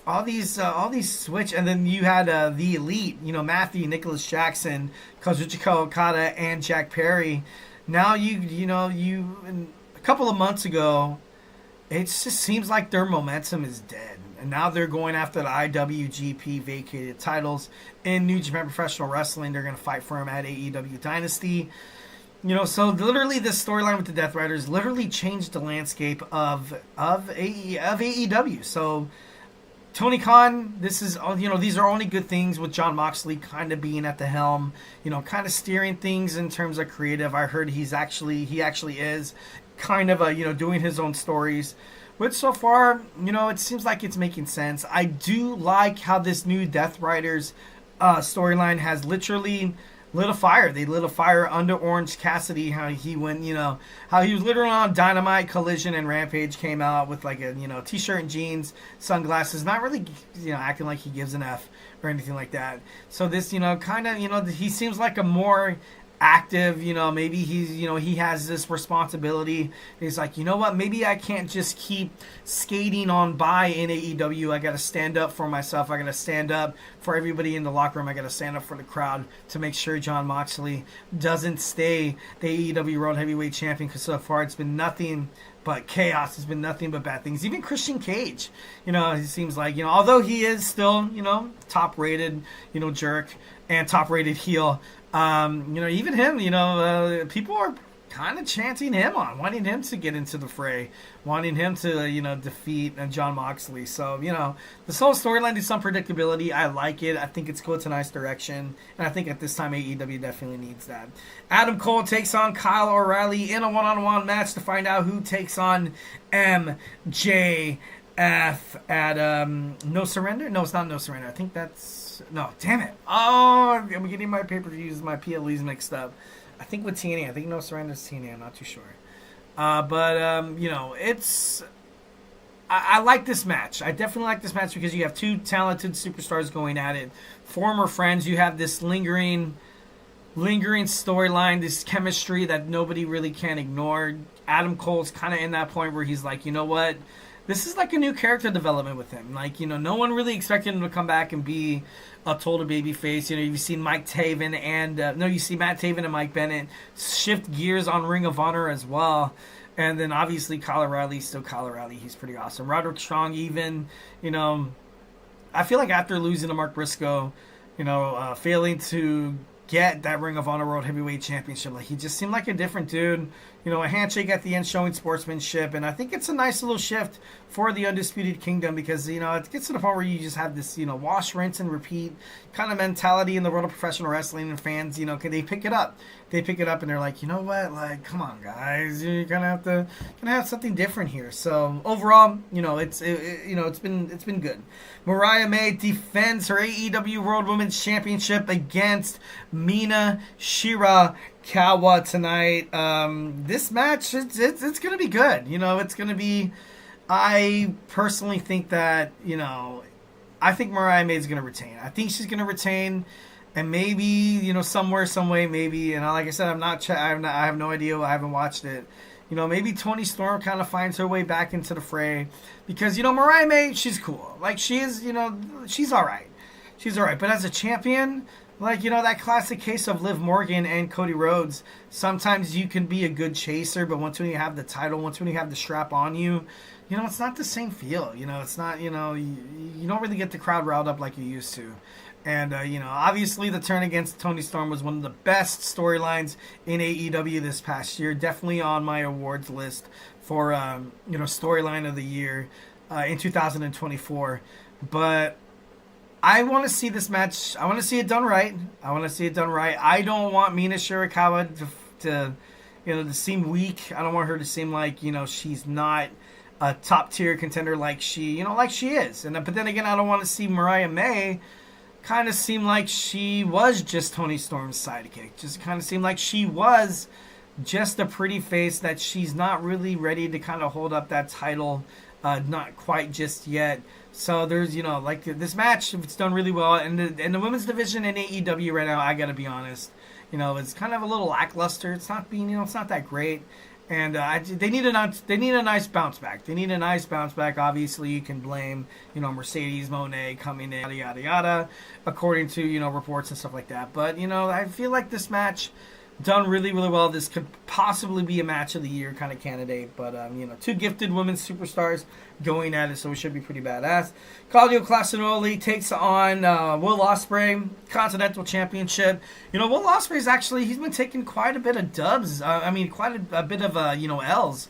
all these switch, and then you had the Elite, Matthew, Nicholas Jackson, Kazuchika Okada, and Jack Perry. Now a couple of months ago, it just seems like their momentum is dead. And now they're going after the IWGP vacated titles in New Japan Professional Wrestling. They're going to fight for them at AEW Dynasty. So literally this storyline with the Death Riders literally changed the landscape of AEW. So Tony Khan, this is, these are only good things with Jon Moxley kind of being at the helm, kind of steering things in terms of creative. I heard he actually is kind of, doing his own stories. But so far, it seems like it's making sense. I do like how this new Death Riders storyline has literally lit a fire. They lit a fire under Orange Cassidy, how he went, how he was literally on Dynamite, Collision, and Rampage, came out with like a, t-shirt and jeans, sunglasses, not really, acting like he gives an F or anything like that. So this, kind of, he seems like a more active, maybe he's, he has this responsibility. He's like, what, maybe I can't just keep skating on by in AEW. I got to stand up for myself. I got to stand up for everybody in the locker room. I got to stand up for the crowd to make sure Jon Moxley doesn't stay the AEW World Heavyweight Champion, because so far it's been nothing but chaos. It's been nothing but bad things. Even Christian Cage, it seems like, although he is still, top rated, jerk and top rated heel, even him, people are kind of chanting him on, wanting him to get into the fray, wanting him to, defeat Jon Moxley. So, this whole storyline is some predictability. I like it. I think it's going to a nice direction. And I think at this time, AEW definitely needs that. Adam Cole takes on Kyle O'Reilly in a one-on-one match to find out who takes on MJF at No Surrender? No, it's not No Surrender. I think that's... No, damn it. Oh, I'm getting my pay-per-views, my PLEs mixed up. I think with TNA. I think No Surrender is TNA. I'm not too sure. It's... I like this match. I definitely like this match because you have two talented superstars going at it. Former friends. You have this lingering storyline, this chemistry that nobody really can ignore. Adam Cole's kind of in that point where he's like, you know what? This is like a new character development with him. Like, no one really expected him to come back and be a total babyface. You've seen Mike Taven and you see Matt Taven and Mike Bennett shift gears on Ring of Honor as well. And then obviously Kyle O'Reilly's still Kyle O'Reilly. He's pretty awesome. Roderick Strong even, I feel like after losing to Mark Briscoe, failing to get that Ring of Honor World Heavyweight Championship, like, he just seemed like a different dude. A handshake at the end showing sportsmanship, and I think it's a nice little shift for the Undisputed Kingdom because, it gets to the point where you just have this, wash, rinse, and repeat kind of mentality in the world of professional wrestling, and fans, can they pick it up? They pick it up and they're like, you know what, like, come on, guys, you're gonna have something different here. So overall, it's been good. Mariah May defends her AEW World Women's Championship against Mina Shirakawa tonight. This match, it's going to be good. It's going to be, I personally think that, I think Mariah May is going to retain. I think she's going to retain, and maybe, somewhere, some way, maybe, and like I said, I have no idea. I haven't watched it. Maybe Toni Storm kind of finds her way back into the fray because, Mariah May, she's cool. Like, she is, she's all right. She's all right. But as a champion, like, that classic case of Liv Morgan and Cody Rhodes, sometimes you can be a good chaser, but once when you have the title, once when you have the strap on you, it's not the same feel. It's not, you don't really get the crowd riled up like you used to. And, obviously the turn against Toni Storm was one of the best storylines in AEW this past year. Definitely on my awards list for, storyline of the year in 2024. But I want to see this match. I want to see it done right. I don't want Mina Shirakawa to seem weak. I don't want her to seem like, she's not a top-tier contender like she is. But then again, I don't want to see Mariah May kind of seem like she was just Toni Storm's sidekick. Just kind of seem like she was just a pretty face that she's not really ready to kind of hold up that title, not quite just yet. So there's, this match, if it's done really well, and the women's division in AEW right now, I gotta be honest, it's kind of a little lackluster. It's not being, it's not that great. And they need a nice bounce back. Obviously, you can blame, Mercedes Moné coming in, yada, yada, yada, according to, reports and stuff like that. But, I feel like this match done really, really well. This could possibly be a match of the year kind of candidate. But, two gifted women's superstars going at it, so it should be pretty badass. Claudio Castagnoli takes on Will Ospreay, Continental Championship. Will Ospreay's actually, he's been taking quite a bit of dubs. Quite a bit of, L's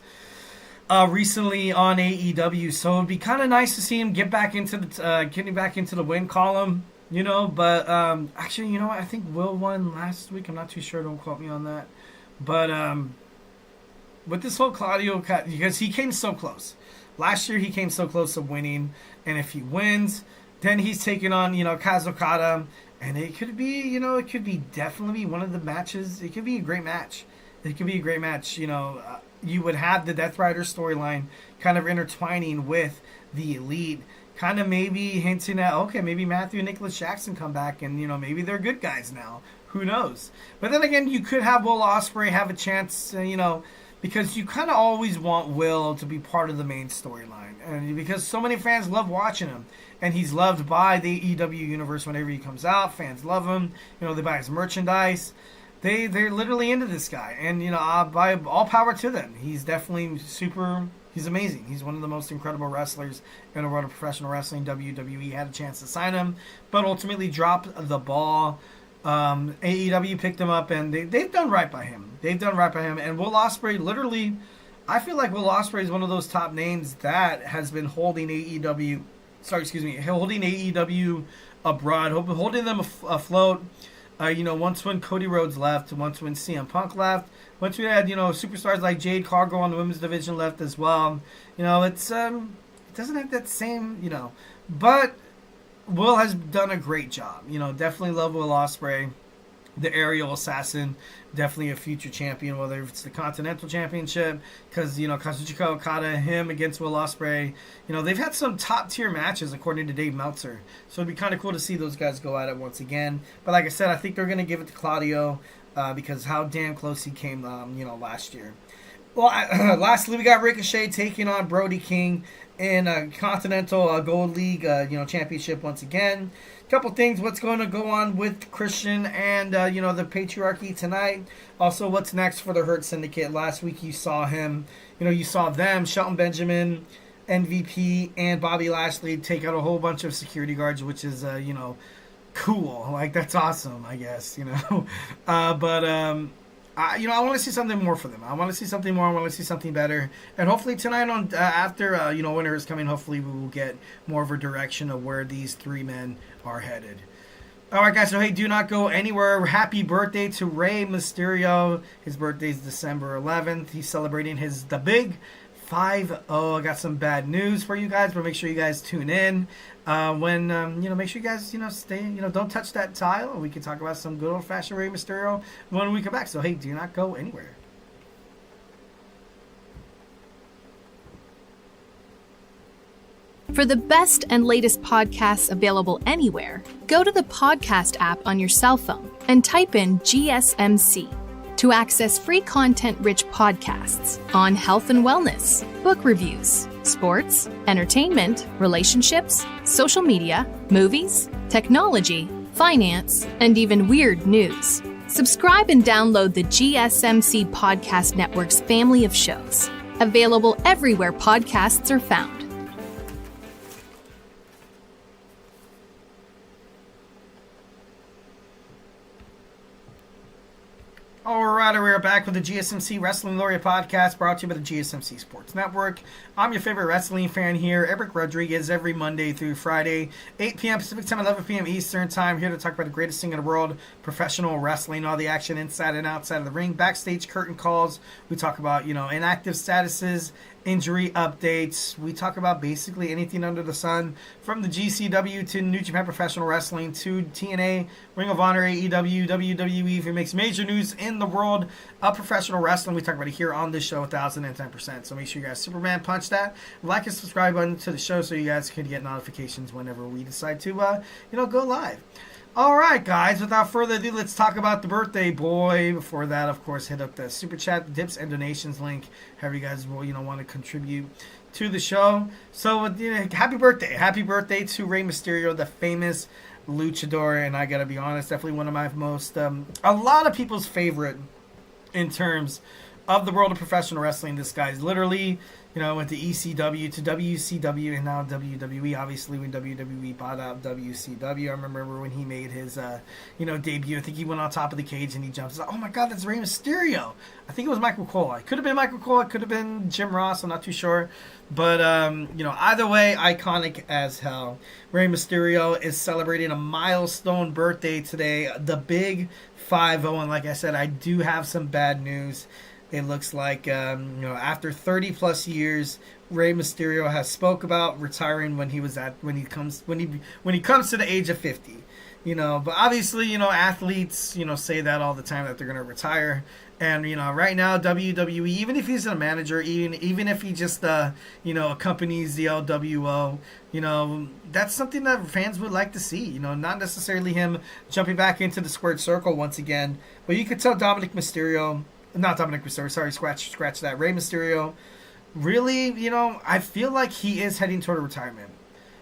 recently on AEW. So it'd be kind of nice to see him getting back into the win column. But actually, I think Will won last week. I'm not too sure. Don't quote me on that. But with this whole Claudio, because he came so close. Last year, he came so close to winning. And if he wins, then he's taking on, Kaz Okada. And it could be, definitely one of the matches. It could be a great match. You would have the Death Rider storyline kind of intertwining with the Elite. Kind of maybe hinting at, okay, maybe Matthew and Nicholas Jackson come back and, maybe they're good guys now. Who knows? But then again, you could have Will Ospreay have a chance, because you kind of always want Will to be part of the main storyline. And because so many fans love watching him. And he's loved by the AEW universe whenever he comes out. Fans love him. They buy his merchandise. They're literally into this guy. And, by all power to them. He's definitely he's amazing. He's one of the most incredible wrestlers in the world of professional wrestling. WWE had a chance to sign him, but ultimately dropped the ball. AEW picked him up, and they've done right by him. And Will Ospreay, literally, I feel like Will Ospreay is one of those top names that has been holding AEW abroad, holding them afloat. Once when Cody Rhodes left, once when CM Punk left, once we had, superstars like Jade Cargill on the women's division left as well. It doesn't have that same, but Will has done a great job. Definitely love Will Ospreay, the aerial assassin, definitely a future champion, whether it's the Continental Championship, because, Kazuchika Okada, him against Will Ospreay, they've had some top-tier matches, according to Dave Meltzer. So it'd be kind of cool to see those guys go at it once again. But like I said, I think they're going to give it to Claudio, because how damn close he came, last year. Well, lastly, we got Ricochet taking on Brody King in Continental Gold League, championship once again. Couple things, what's going to go on with Christian and, the patriarchy tonight. Also, what's next for the Hurt Syndicate. Last week you saw him, you saw them, Shelton Benjamin, MVP, and Bobby Lashley take out a whole bunch of security guards, which is, cool. Like, that's awesome, I guess, I want to see something more for them. I want to see something more. I want to see something better. And hopefully tonight, after Winter is coming, hopefully we will get more of a direction of where these three men are headed. All right, guys. So, hey, do not go anywhere. Happy birthday to Rey Mysterio. His birthday is December 11th. He's celebrating the big 5-0. I got some bad news for you guys, but make sure you guys tune in. Make sure you guys, stay, don't touch that tile. We can talk about some good old-fashioned Rey Mysterio when we come back. So, hey, do not go anywhere. For the best and latest podcasts available anywhere, go to the podcast app on your cell phone and type in GSMC to access free content-rich podcasts on health and wellness, book reviews, sports, entertainment, relationships, social media, movies, technology, finance, and even weird news. Subscribe and download the GSMC Podcast Network's family of shows, available everywhere podcasts are found. Alright, we are back with the GSMC Wrestling Laureate podcast brought to you by the GSMC Sports Network. I'm your favorite wrestling fan here, Eric Rodriguez, every Monday through Friday, 8 p.m. Pacific Time, 11 p.m. Eastern Time, here to talk about the greatest thing in the world, professional wrestling, all the action inside and outside of the ring, backstage curtain calls. We talk about, inactive statuses, injury updates. We talk about basically anything under the sun, from the GCW to New Japan Professional Wrestling to TNA, Ring of Honor, AEW, WWE. If it makes major news in the world of professional wrestling, we talk about it here on this show 1010%. So make sure you guys Superman punch that, like and subscribe button to the show so you guys can get notifications whenever we decide to go live. All right, guys, without further ado, let's talk about the birthday boy. Before that, of course, hit up the Super Chat, Dips, and Donations link, however you guys will, want to contribute to the show. So, happy birthday. Happy birthday to Rey Mysterio, the famous luchador, and I got to be honest, definitely one of my most, a lot of people's favorite in terms of the world of professional wrestling. This guy's literally, went to ECW to WCW and now WWE. Obviously, when WWE bought out WCW, I remember when he made his, debut. I think he went on top of the cage and he jumps. Like, oh my God, that's Rey Mysterio. I think it was Michael Cole. It could have been Michael Cole. It could have been Jim Ross. I'm not too sure. But, either way, iconic as hell. Rey Mysterio is celebrating a milestone birthday today. The big 5-0. And like I said, I do have some bad news. It looks like, after 30 plus years, Rey Mysterio has spoke about retiring when he comes to the age of 50. But obviously, athletes, say that all the time that they're going to retire. And, right now, WWE, even if he's a manager, even if he just, accompanies the LWO, that's something that fans would like to see. Not necessarily him jumping back into the squared circle once again. But you could tell Not Dominic Mysterio, sorry, scratch that. Rey Mysterio, really, I feel like he is heading toward a retirement.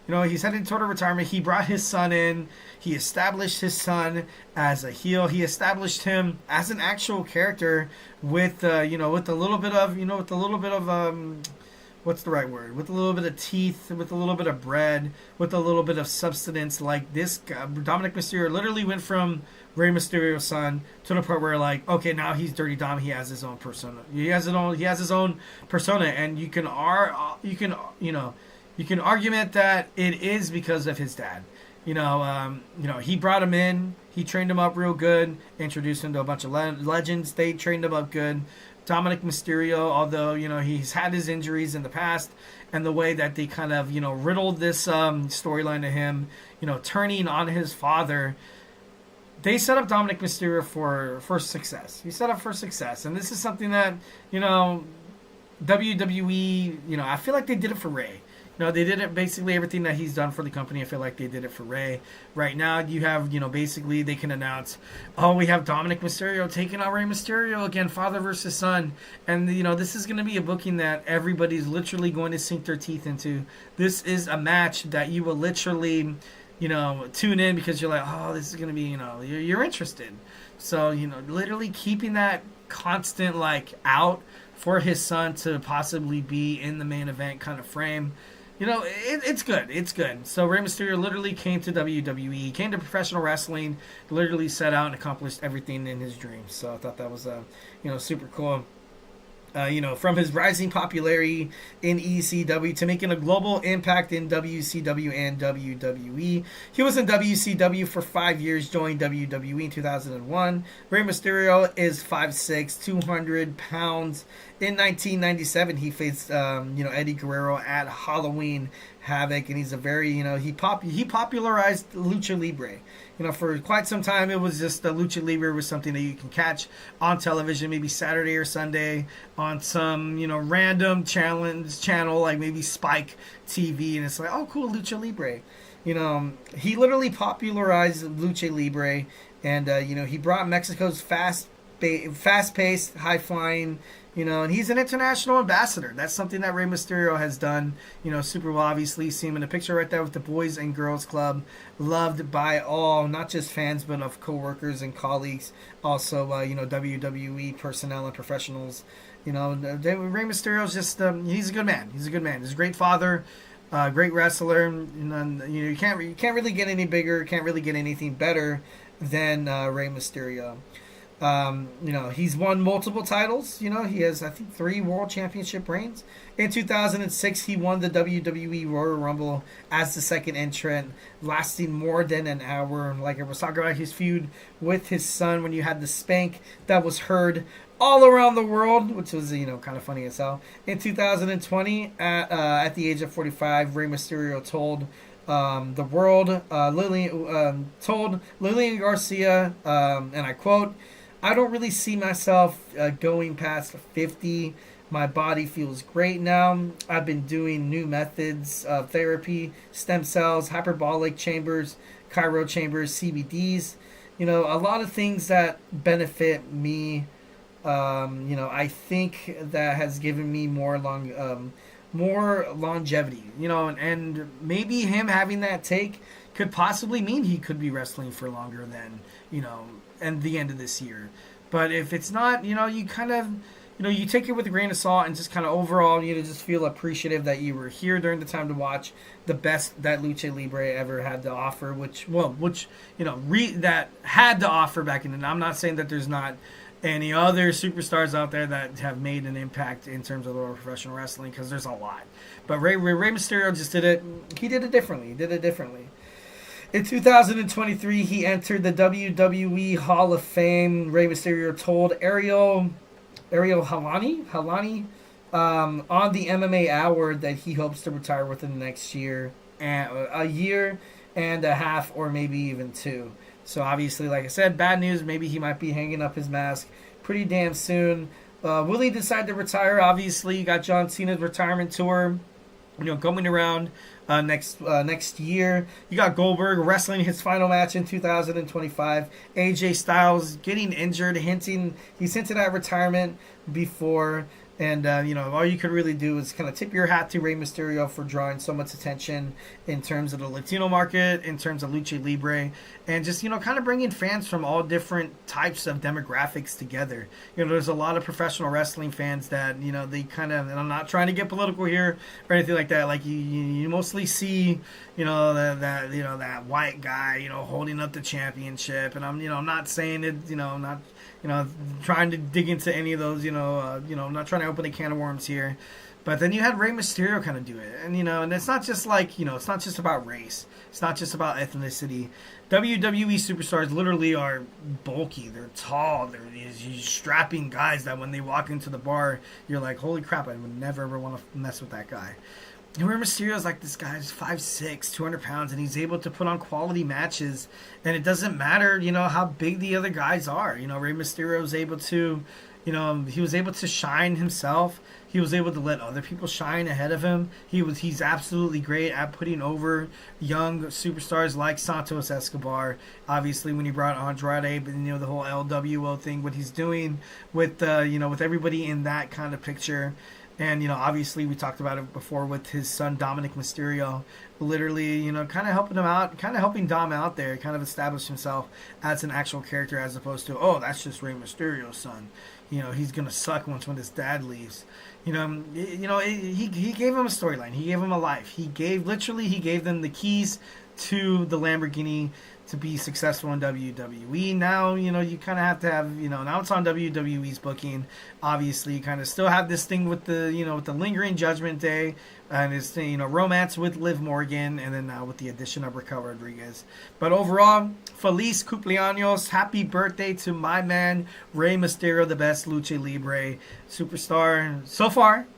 He's heading toward a retirement. He brought his son in. He established his son as a heel. He established him as an actual character with, with a little bit of, what's the right word? With a little bit of teeth, with a little bit of bread, with a little bit of substance. Like this guy, Dominic Mysterio literally went from Rey Mysterio's son to the point where, like, okay, now he's Dirty Dom. He has his own persona. He has his own persona, and you can argument that it is because of his dad. He brought him in. He trained him up real good. Introduced him to a bunch of legends. They trained him up good. Dominic Mysterio, although, he's had his injuries in the past, and the way that they kind of, riddled this storyline to him, turning on his father, they set up Dominic Mysterio for success. He set up for success. And this is something that, WWE, I feel like they did it for Rey. They did it, basically everything that he's done for the company. I feel like they did it for Rey. Right now, you have, basically they can announce, we have Dominic Mysterio taking on Rey Mysterio again, father versus son. And, this is going to be a booking that everybody's literally going to sink their teeth into. This is a match that you will literally, tune in because you're like, oh, this is going to be, you're interested. So, literally keeping that constant, out for his son to possibly be in the main event kind of frame. It's good. It's good. So Rey Mysterio literally came to WWE. He came to professional wrestling, literally set out and accomplished everything in his dreams. So I thought that was, super cool. From his rising popularity in ECW to making a global impact in WCW and WWE. He was in WCW for 5 years, joined WWE in 2001. Rey Mysterio is 5'6", 200 pounds. In 1997, he faced, Eddie Guerrero at Halloween Havoc, and he's a very, he popularized Lucha Libre. For quite some time, it was just the Lucha Libre was something that you can catch on television, maybe Saturday or Sunday on some, random channel, like maybe Spike TV, and it's like, oh, cool, Lucha Libre. He literally popularized Lucha Libre, and, he brought Mexico's fast-paced, high-flying, and he's an international ambassador. That's something that Rey Mysterio has done, super well. Obviously, you see him in the picture right there with the Boys and Girls Club, loved by all, not just fans, but of coworkers and colleagues. Also, WWE personnel and professionals. Rey Mysterio's just, he's a good man. He's a good man. He's a great father, great wrestler. You can't really get any bigger, can't really get anything better than Rey Mysterio. He's won multiple titles. He has, I think, 3 World Championship reigns. In 2006, he won the WWE Royal Rumble as the second entrant, lasting more than an hour. Like I was talking about his feud with his son when you had the spank that was heard all around the world, which was, kind of funny as hell. In 2020, at the age of 45, Rey Mysterio told the world, told Lillian Garcia, and I quote, "I don't really see myself going past 50. My body feels great now. I've been doing new methods of therapy, stem cells, hyperbolic chambers, cryo chambers, CBDs. A lot of things that benefit me. I think that has given me more longevity. And maybe him having that take could possibly mean he could be wrestling for longer than, and the end of this year. But if it's not, you kind of, you take it with a grain of salt and just kind of overall, just feel appreciative that you were here during the time to watch the best that Lucha Libre ever had to offer, that had to offer back in. And I'm not saying that there's not any other superstars out there that have made an impact in terms of the world of professional wrestling, because there's a lot. But Rey Mysterio just did it. He did it differently. In 2023, he entered the WWE Hall of Fame. Rey Mysterio told Ariel Helwani on the MMA Hour that he hopes to retire within the next year, and a year and a half, or maybe even 2. So obviously, like I said, bad news. Maybe he might be hanging up his mask pretty damn soon. Will he decide to retire? Obviously, you got John Cena's retirement tour, coming around next year. You got Goldberg wrestling his final match in 2025. AJ Styles getting injured, he's hinted at retirement before. And, all you could really do is kind of tip your hat to Rey Mysterio for drawing so much attention in terms of the Latino market, in terms of Lucha Libre, and just, kind of bringing fans from all different types of demographics together. There's a lot of professional wrestling fans that, they kind of, and I'm not trying to get political here or anything like that. Like, you mostly see, that white guy, holding up the championship. And I'm not saying it, not, trying to dig into any of those, I'm not trying to open a can of worms here. But then you had Rey Mysterio kind of do it. And, and it's not just like, it's not just about race. It's not just about ethnicity. WWE superstars literally are bulky. They're tall. They're these strapping guys that when they walk into the bar, you're like, holy crap, I would never ever want to mess with that guy. And Rey Mysterio is like, this guy's 5'6", 200 pounds, and he's able to put on quality matches. And it doesn't matter, how big the other guys are. Rey Mysterio was able to, he was able to shine himself. He was able to let other people shine ahead of him. He's absolutely great at putting over young superstars like Santos Escobar. Obviously, when he brought Andrade, but the whole LWO thing, what he's doing with with everybody in that kind of picture. And, obviously we talked about it before with his son, Dominic Mysterio, literally, kind of helping him out, kind of helping Dom out there, kind of establish himself as an actual character as opposed to, oh, that's just Rey Mysterio's son. He's going to suck once when his dad leaves. He gave him a storyline. He gave him a life. He gave them the keys to the Lamborghini to be successful in WWE. Now, you kind of have to have, now it's on WWE's booking. Obviously, you kind of still have this thing with the, with the lingering Judgment Day and his, romance with Liv Morgan, and then now with the addition of Raquel Rodriguez. But overall, Feliz Cumpleaños, happy birthday to my man, Rey Mysterio, the best Lucha Libre superstar so far.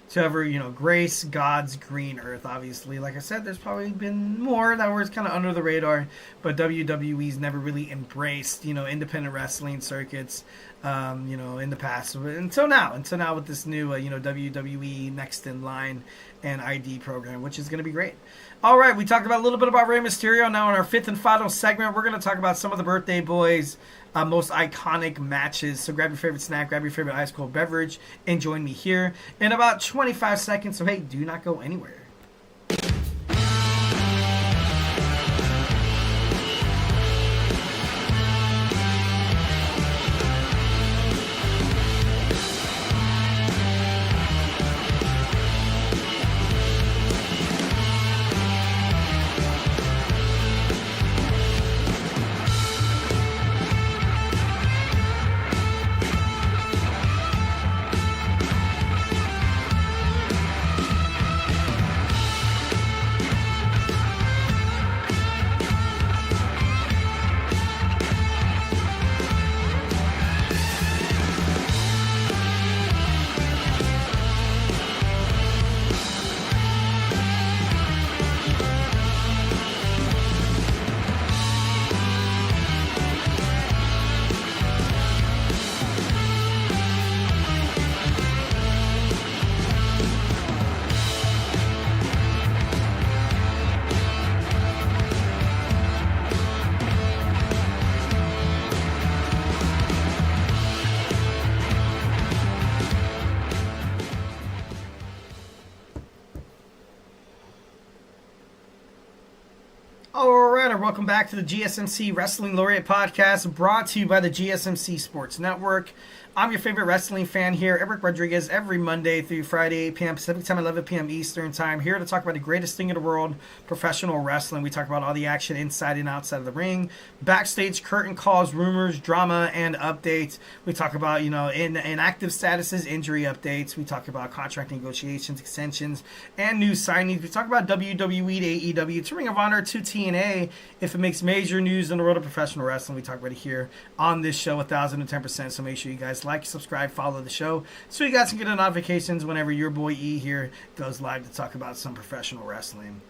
To ever, grace God's green earth. Obviously, like I said, there's probably been more that were kind of under the radar, but WWE's never really embraced, independent wrestling circuits, in the past until now with this new, WWE Next in Line and ID program, which is going to be great. All right, we talked about a little bit about Rey Mysterio. Now in our 5th and final segment, we're going to talk about some of the birthday boys' most iconic matches. So grab your favorite snack, grab your favorite ice cold beverage, and join me here in about 25 seconds. So hey, do not go anywhere. Welcome back to the GSMC Wrestling Laureate podcast, brought to you by the GSMC Sports Network. I'm your favorite wrestling fan here, Eric Rodriguez, every Monday through Friday, 8 p.m. Pacific Time, 11 p.m. Eastern Time, here to talk about the greatest thing in the world, professional wrestling. We talk about all the action inside and outside of the ring, backstage curtain calls, rumors, drama, and updates. We talk about, inactive statuses, injury updates. We talk about contract negotiations, extensions, and new signings. We talk about WWE to AEW, to Ring of Honor, to TNA. If it makes major news in the world of professional wrestling, we talk about it here on this show, 1,010%. So make sure you guys like, subscribe, follow the show, so you guys can get the notifications whenever your boy E here goes live to talk about some professional wrestling.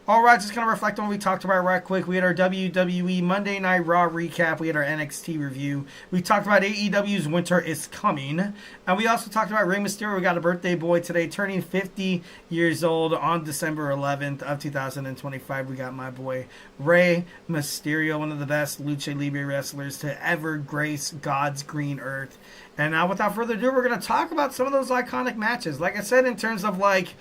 All right, just kind of reflect on what we talked about right quick. We had our WWE Monday Night Raw recap. We had our NXT review. We talked about AEW's Winter is Coming. And we also talked about Rey Mysterio. We got a birthday boy today, turning 50 years old on December 11th of 2025. We got my boy Rey Mysterio, one of the best Lucha Libre wrestlers to ever grace God's green earth. And now, without further ado, we're going to talk about some of those iconic matches. Like I said, in terms of iconic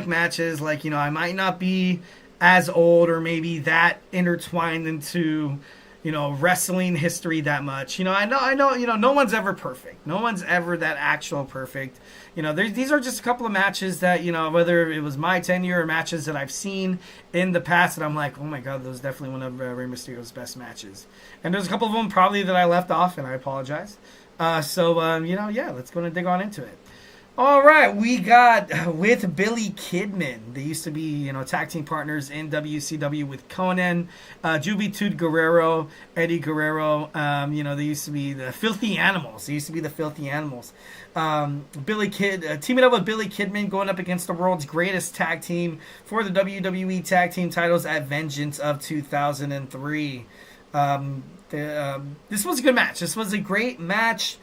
matches, I might not be as old or maybe that intertwined into, wrestling history that much. I know, no one's ever perfect. No one's ever that actual perfect. These are just a couple of matches that, whether it was my tenure or matches that I've seen in the past that I'm like, oh my God, those definitely one of Rey Mysterio's best matches. And there's a couple of them probably that I left off, and I apologize. Let's go and dig on into it. All right, we got with Billy Kidman. They used to be, tag team partners in WCW with Conan, Juventud Guerrero, Eddie Guerrero. They used to be the Filthy Animals. Teaming up with Billy Kidman, going up against the world's greatest tag team for the WWE Tag Team titles at Vengeance of 2003. This was a good match. This was a great match.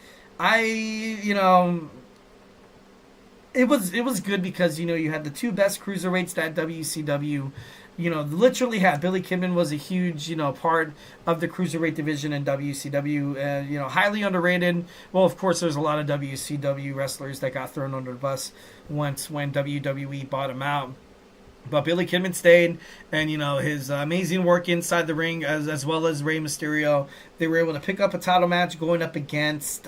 It was good because, you had the two best cruiserweights that WCW, literally had. Billy Kidman was a huge, part of the cruiserweight division in WCW, highly underrated. Well, of course, there's a lot of WCW wrestlers that got thrown under the bus when WWE bought him out. But Billy Kidman stayed, and, his amazing work inside the ring, as well as Rey Mysterio, they were able to pick up a title match going up against,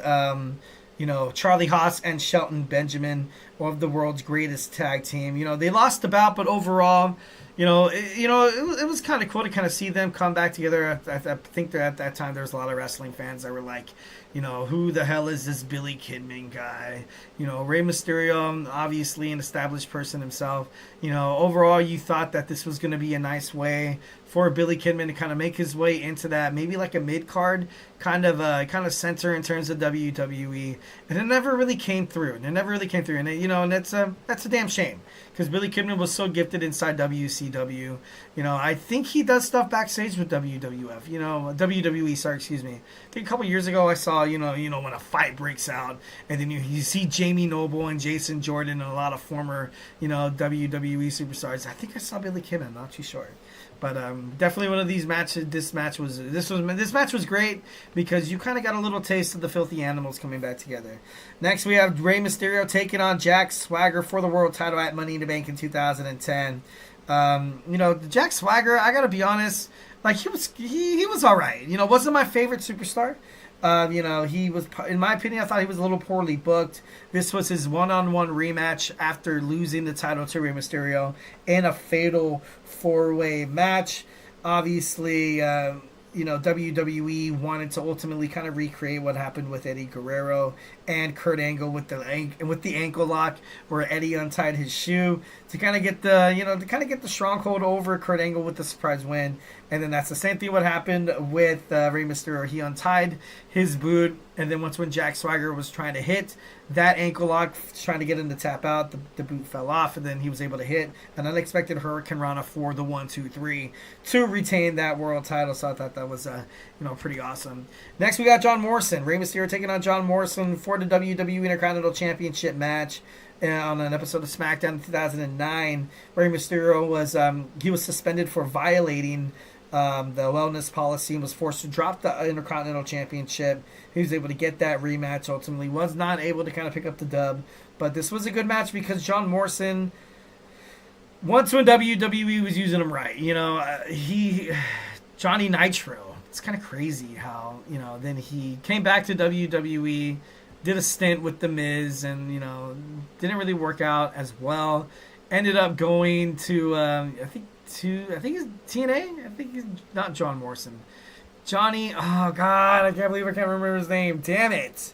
Charlie Haas and Shelton Benjamin, one of the world's greatest tag team. They lost the bout, but overall, it was kind of cool to kind of see them come back together. I think that at that time there was a lot of wrestling fans that were like, who the hell is this Billy Kidman guy? Rey Mysterio, obviously an established person himself. Overall, you thought that this was going to be a nice way for Billy Kidman to kind of make his way into that, maybe like a mid-card kind of center in terms of WWE, and it never really came through. And that's a damn shame, because Billy Kidman was so gifted inside WCW. I think he does stuff backstage with WWE. Sorry, excuse me. I think a couple years ago I saw when a fight breaks out, and then you see Jamie Noble and Jason Jordan and a lot of former WWE superstars. I think I saw Billy Kidman. I'm not too sure. But definitely one of these matches. This match was great because you kind of got a little taste of the Filthy Animals coming back together. Next, we have Rey Mysterio taking on Jack Swagger for the world title at Money in the Bank in 2010. Jack Swagger, I gotta be honest, he was all right. Wasn't my favorite superstar. He was, in my opinion, I thought he was a little poorly booked. This was his one-on-one rematch after losing the title to Rey Mysterio in a fatal four-way match. Obviously, WWE wanted to ultimately kind of recreate what happened with Eddie Guerrero and Kurt Angle with the ankle lock, where Eddie untied his shoe to kind of get the stronghold over Kurt Angle with the surprise win. And then that's the same thing what happened with Rey Mysterio. He untied his boot, and then when Jack Swagger was trying to hit that ankle lock, trying to get him to tap out, the boot fell off, and then he was able to hit an unexpected Hurricane Rana for the 1-2-3 to retain that world title. So I thought that was pretty awesome. Next, we got Jon Morrison. Rey Mysterio taking on Jon Morrison for the WWE Intercontinental Championship match on an episode of SmackDown in 2009. Rey Mysterio was suspended for violating the wellness policy and was forced to drop the Intercontinental Championship. He was able to get that rematch. Ultimately was not able to kind of pick up the dub, but this was a good match because Jon Morrison, once when WWE was using him right, Johnny Nitro. It's kind of crazy how, then he came back to WWE, did a stint with The Miz, and, didn't really work out as well. Ended up going to, I think it's TNA. I think he's not John Morrison. Johnny, oh God, I can't believe I can't remember his name. Damn it.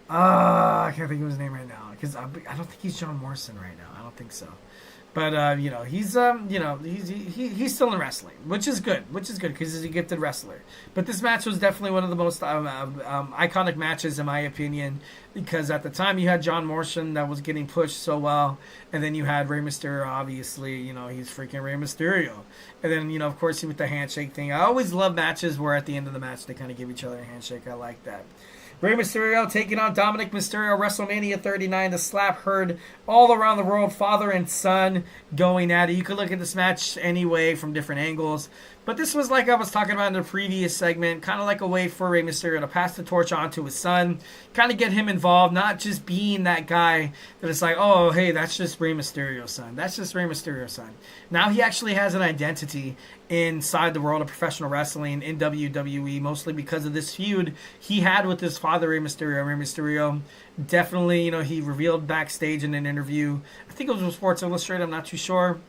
I can't think of his name right now because I don't think he's John Morrison right now. I don't think so. But he's still in wrestling, which is good because he's a gifted wrestler. But this match was definitely one of the most iconic matches in my opinion, because at the time you had John Morrison that was getting pushed so well, and then you had Rey Mysterio. Obviously, he's freaking Rey Mysterio, and then of course with the handshake thing. I always love matches where at the end of the match they kind of give each other a handshake. I like that. Rey Mysterio taking on Dominic Mysterio, WrestleMania 39. The slap heard all around the world, father and son going at it. You could look at this match anyway from different angles. But this was, like I was talking about in the previous segment, kind of like a way for Rey Mysterio to pass the torch on to his son, kind of get him involved, not just being that guy that it's like, oh, hey, that's just Rey Mysterio's son. That's just Rey Mysterio's son. Now he actually has an identity inside the world of professional wrestling in WWE, mostly because of this feud he had with his father, Rey Mysterio. Rey Mysterio definitely, he revealed backstage in an interview, I think it was with Sports Illustrated, I'm not too sure,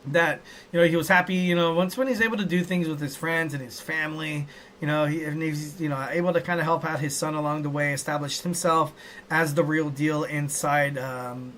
that he was happy once when he's able to do things with his friends and his family, he's able to kind of help out his son along the way, established himself as the real deal inside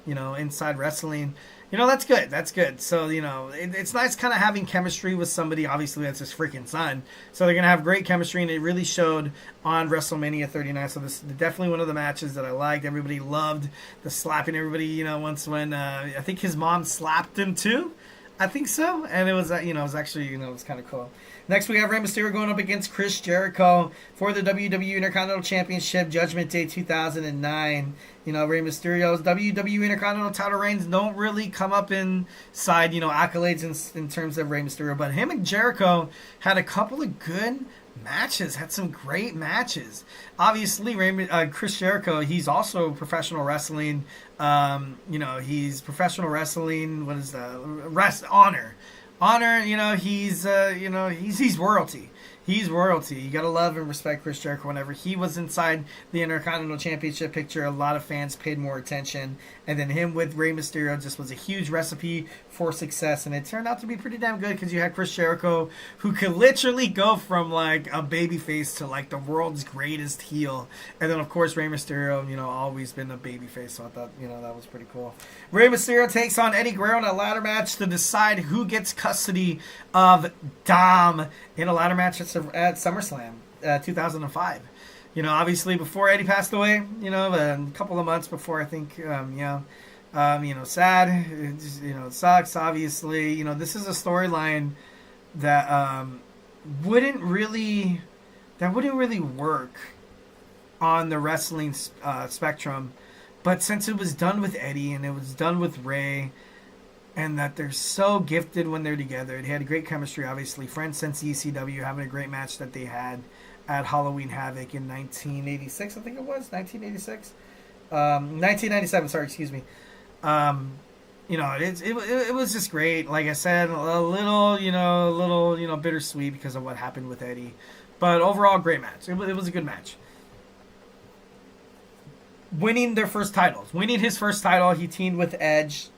inside wrestling. That's good. So it's nice kind of having chemistry with somebody. Obviously that's his freaking son, so they're gonna have great chemistry, and it really showed on WrestleMania 39. So this is definitely one of the matches that I liked. Everybody loved the slapping. Everybody once when I think his mom slapped him too. I think so, and it was it was actually it was kind of cool. Next we have Rey Mysterio going up against Chris Jericho for the WWE Intercontinental Championship, Judgment Day 2009. Rey Mysterio's WWE Intercontinental title reigns don't really come up inside accolades in terms of Rey Mysterio, but him and Jericho had a couple of good matches, had some great matches. Obviously, Chris Jericho, he's also professional wrestling. He's professional wrestling. What is that? Honor. He's royalty. He's royalty. You gotta love and respect Chris Jericho. Whenever he was inside the Intercontinental Championship picture, a lot of fans paid more attention. And then him with Rey Mysterio just was a huge recipe for success. And it turned out to be pretty damn good because you had Chris Jericho, who could literally go from like a babyface to like the world's greatest heel. And then of course Rey Mysterio, always been a babyface. So I thought, that was pretty cool. Rey Mysterio takes on Eddie Guerrero in a ladder match to decide who gets custody of Dom in a ladder match at SummerSlam 2005. Obviously before Eddie passed away, a couple of months before, I think, sad. It sucks, obviously. This is a storyline that wouldn't really work on the wrestling spectrum, but since it was done with Eddie and it was done with Rey, and that they're so gifted when they're together. They had a great chemistry, obviously. Friends since ECW, having a great match that they had at Halloween Havoc in 1986, I think it was 1986, 1997. Sorry, excuse me. It was just great. Like I said, a little bittersweet because of what happened with Eddie, but overall, great match. It was a good match. Winning his first title, he teamed with Edge.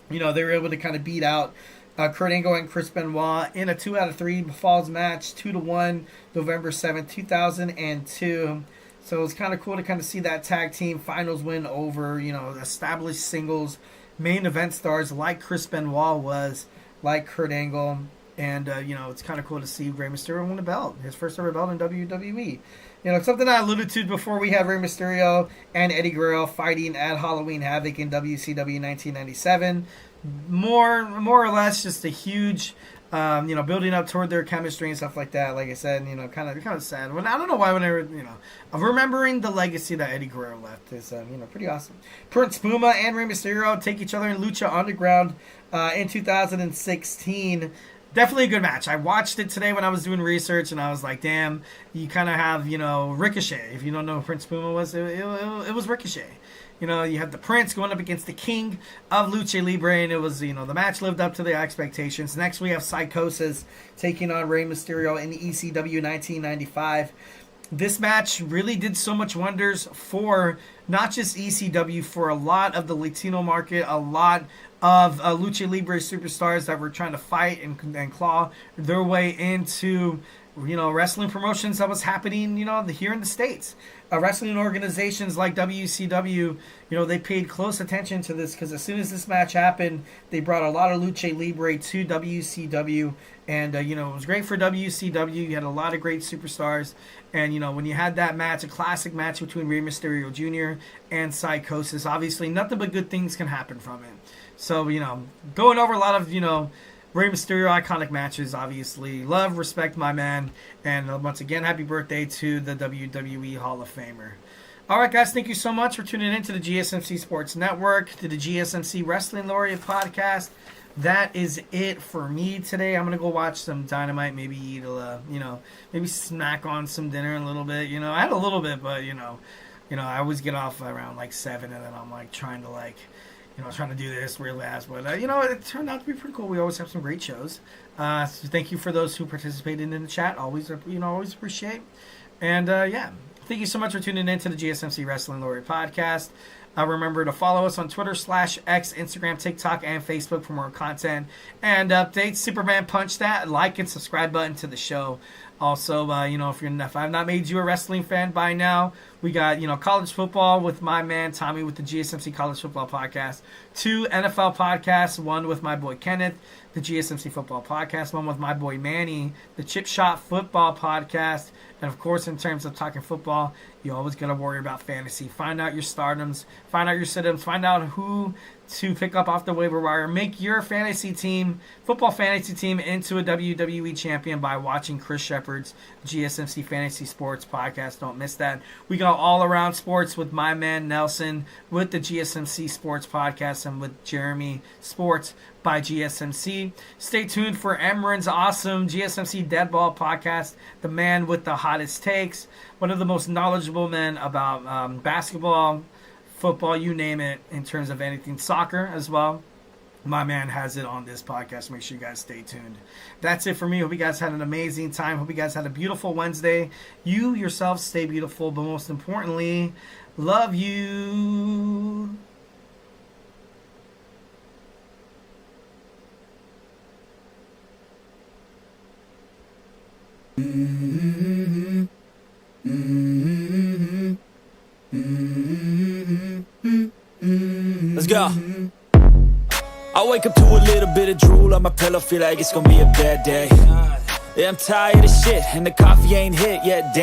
They were able to kind of beat out Kurt Angle and Chris Benoit in a 2 out of 3 falls match, 2-1, November 7th, 2002. So it was kind of cool to kind of see that tag team finals win over, established singles, main event stars like Chris Benoit was, like Kurt Angle. And, it's kind of cool to see Rey Mysterio win a belt, his first ever belt in WWE. Something I alluded to before, we had Rey Mysterio and Eddie Guerrero fighting at Halloween Havoc in WCW 1997. More or less just a huge, building up toward their chemistry and stuff like that. Like I said, kind of sad. I don't know why whenever, remembering the legacy that Eddie Guerrero left is, pretty awesome. Prince Puma and Rey Mysterio take each other in Lucha Underground in 2016. definitely a good match. I watched it today when I was doing research, and I was like, damn, you kind of have, Ricochet. If you don't know who Prince Puma was, it was Ricochet. You have the Prince going up against the King of Lucha Libre, and it was, the match lived up to the expectations. Next, we have Psychosis taking on Rey Mysterio in the ECW 1995. This match really did so much wonders for not just ECW, for a lot of the Latino market, a lot of Lucha Libre superstars that were trying to fight and claw their way into, wrestling promotions that was happening, here in the States. Wrestling organizations like WCW, they paid close attention to this because as soon as this match happened, they brought a lot of Lucha Libre to WCW. And, it was great for WCW. You had a lot of great superstars. And, when you had that match, a classic match between Rey Mysterio Jr. and Psychosis, obviously nothing but good things can happen from it. So, going over a lot of, Rey Mysterio iconic matches, obviously. Love, respect, my man. And once again, happy birthday to the WWE Hall of Famer. All right, guys, thank you so much for tuning in to the GSMC Sports Network, to the GSMC Wrestling Laureate podcast. That is it for me today. I'm going to go watch some Dynamite, maybe eat maybe snack on some dinner a little bit. I had a little bit, but, I always get off around like 7, and then I'm like trying to trying to do this real fast, but it turned out to be pretty cool. We always have some great shows. So thank you for those who participated in the chat. Always appreciate. And thank you so much for tuning in to the GSMC Wrestling Laureate podcast. Remember to follow us on Twitter /X, Instagram, TikTok, and Facebook for more content and updates. Superman punch that like and subscribe button to the show. Also, if I've not made you a wrestling fan by now, we got, college football with my man Tommy with the GSMC College Football Podcast, 2 NFL podcasts, one with my boy Kenneth, the GSMC Football Podcast, one with my boy Manny, the Chip Shot Football Podcast, and of course, in terms of talking football, you always got to worry about fantasy. Find out your stardoms, find out your sit-ups, find out who to pick up off the waiver wire. Make your fantasy team, football fantasy team, into a WWE champion by watching Chris Shepard's GSMC Fantasy Sports Podcast. Don't miss that. We got all around sports with my man Nelson with the GSMC Sports Podcast and with Jeremy Sports by GSMC. Stay tuned for Emran's awesome GSMC Deadball Podcast, the man with the hottest takes, one of the most knowledgeable men about basketball, football, you name it, in terms of anything, soccer as well. My man has it on this podcast. Make sure you guys stay tuned. That's it for me. Hope you guys had an amazing time. Hope you guys had a beautiful Wednesday. You yourselves stay beautiful, but most importantly, love you. Mm-hmm. Mm-hmm. Mm-hmm. Let's go. I wake up to a little bit of drool on my pillow, feel like it's gonna be a bad day. Yeah, I'm tired of shit, and the coffee ain't hit yet, damn.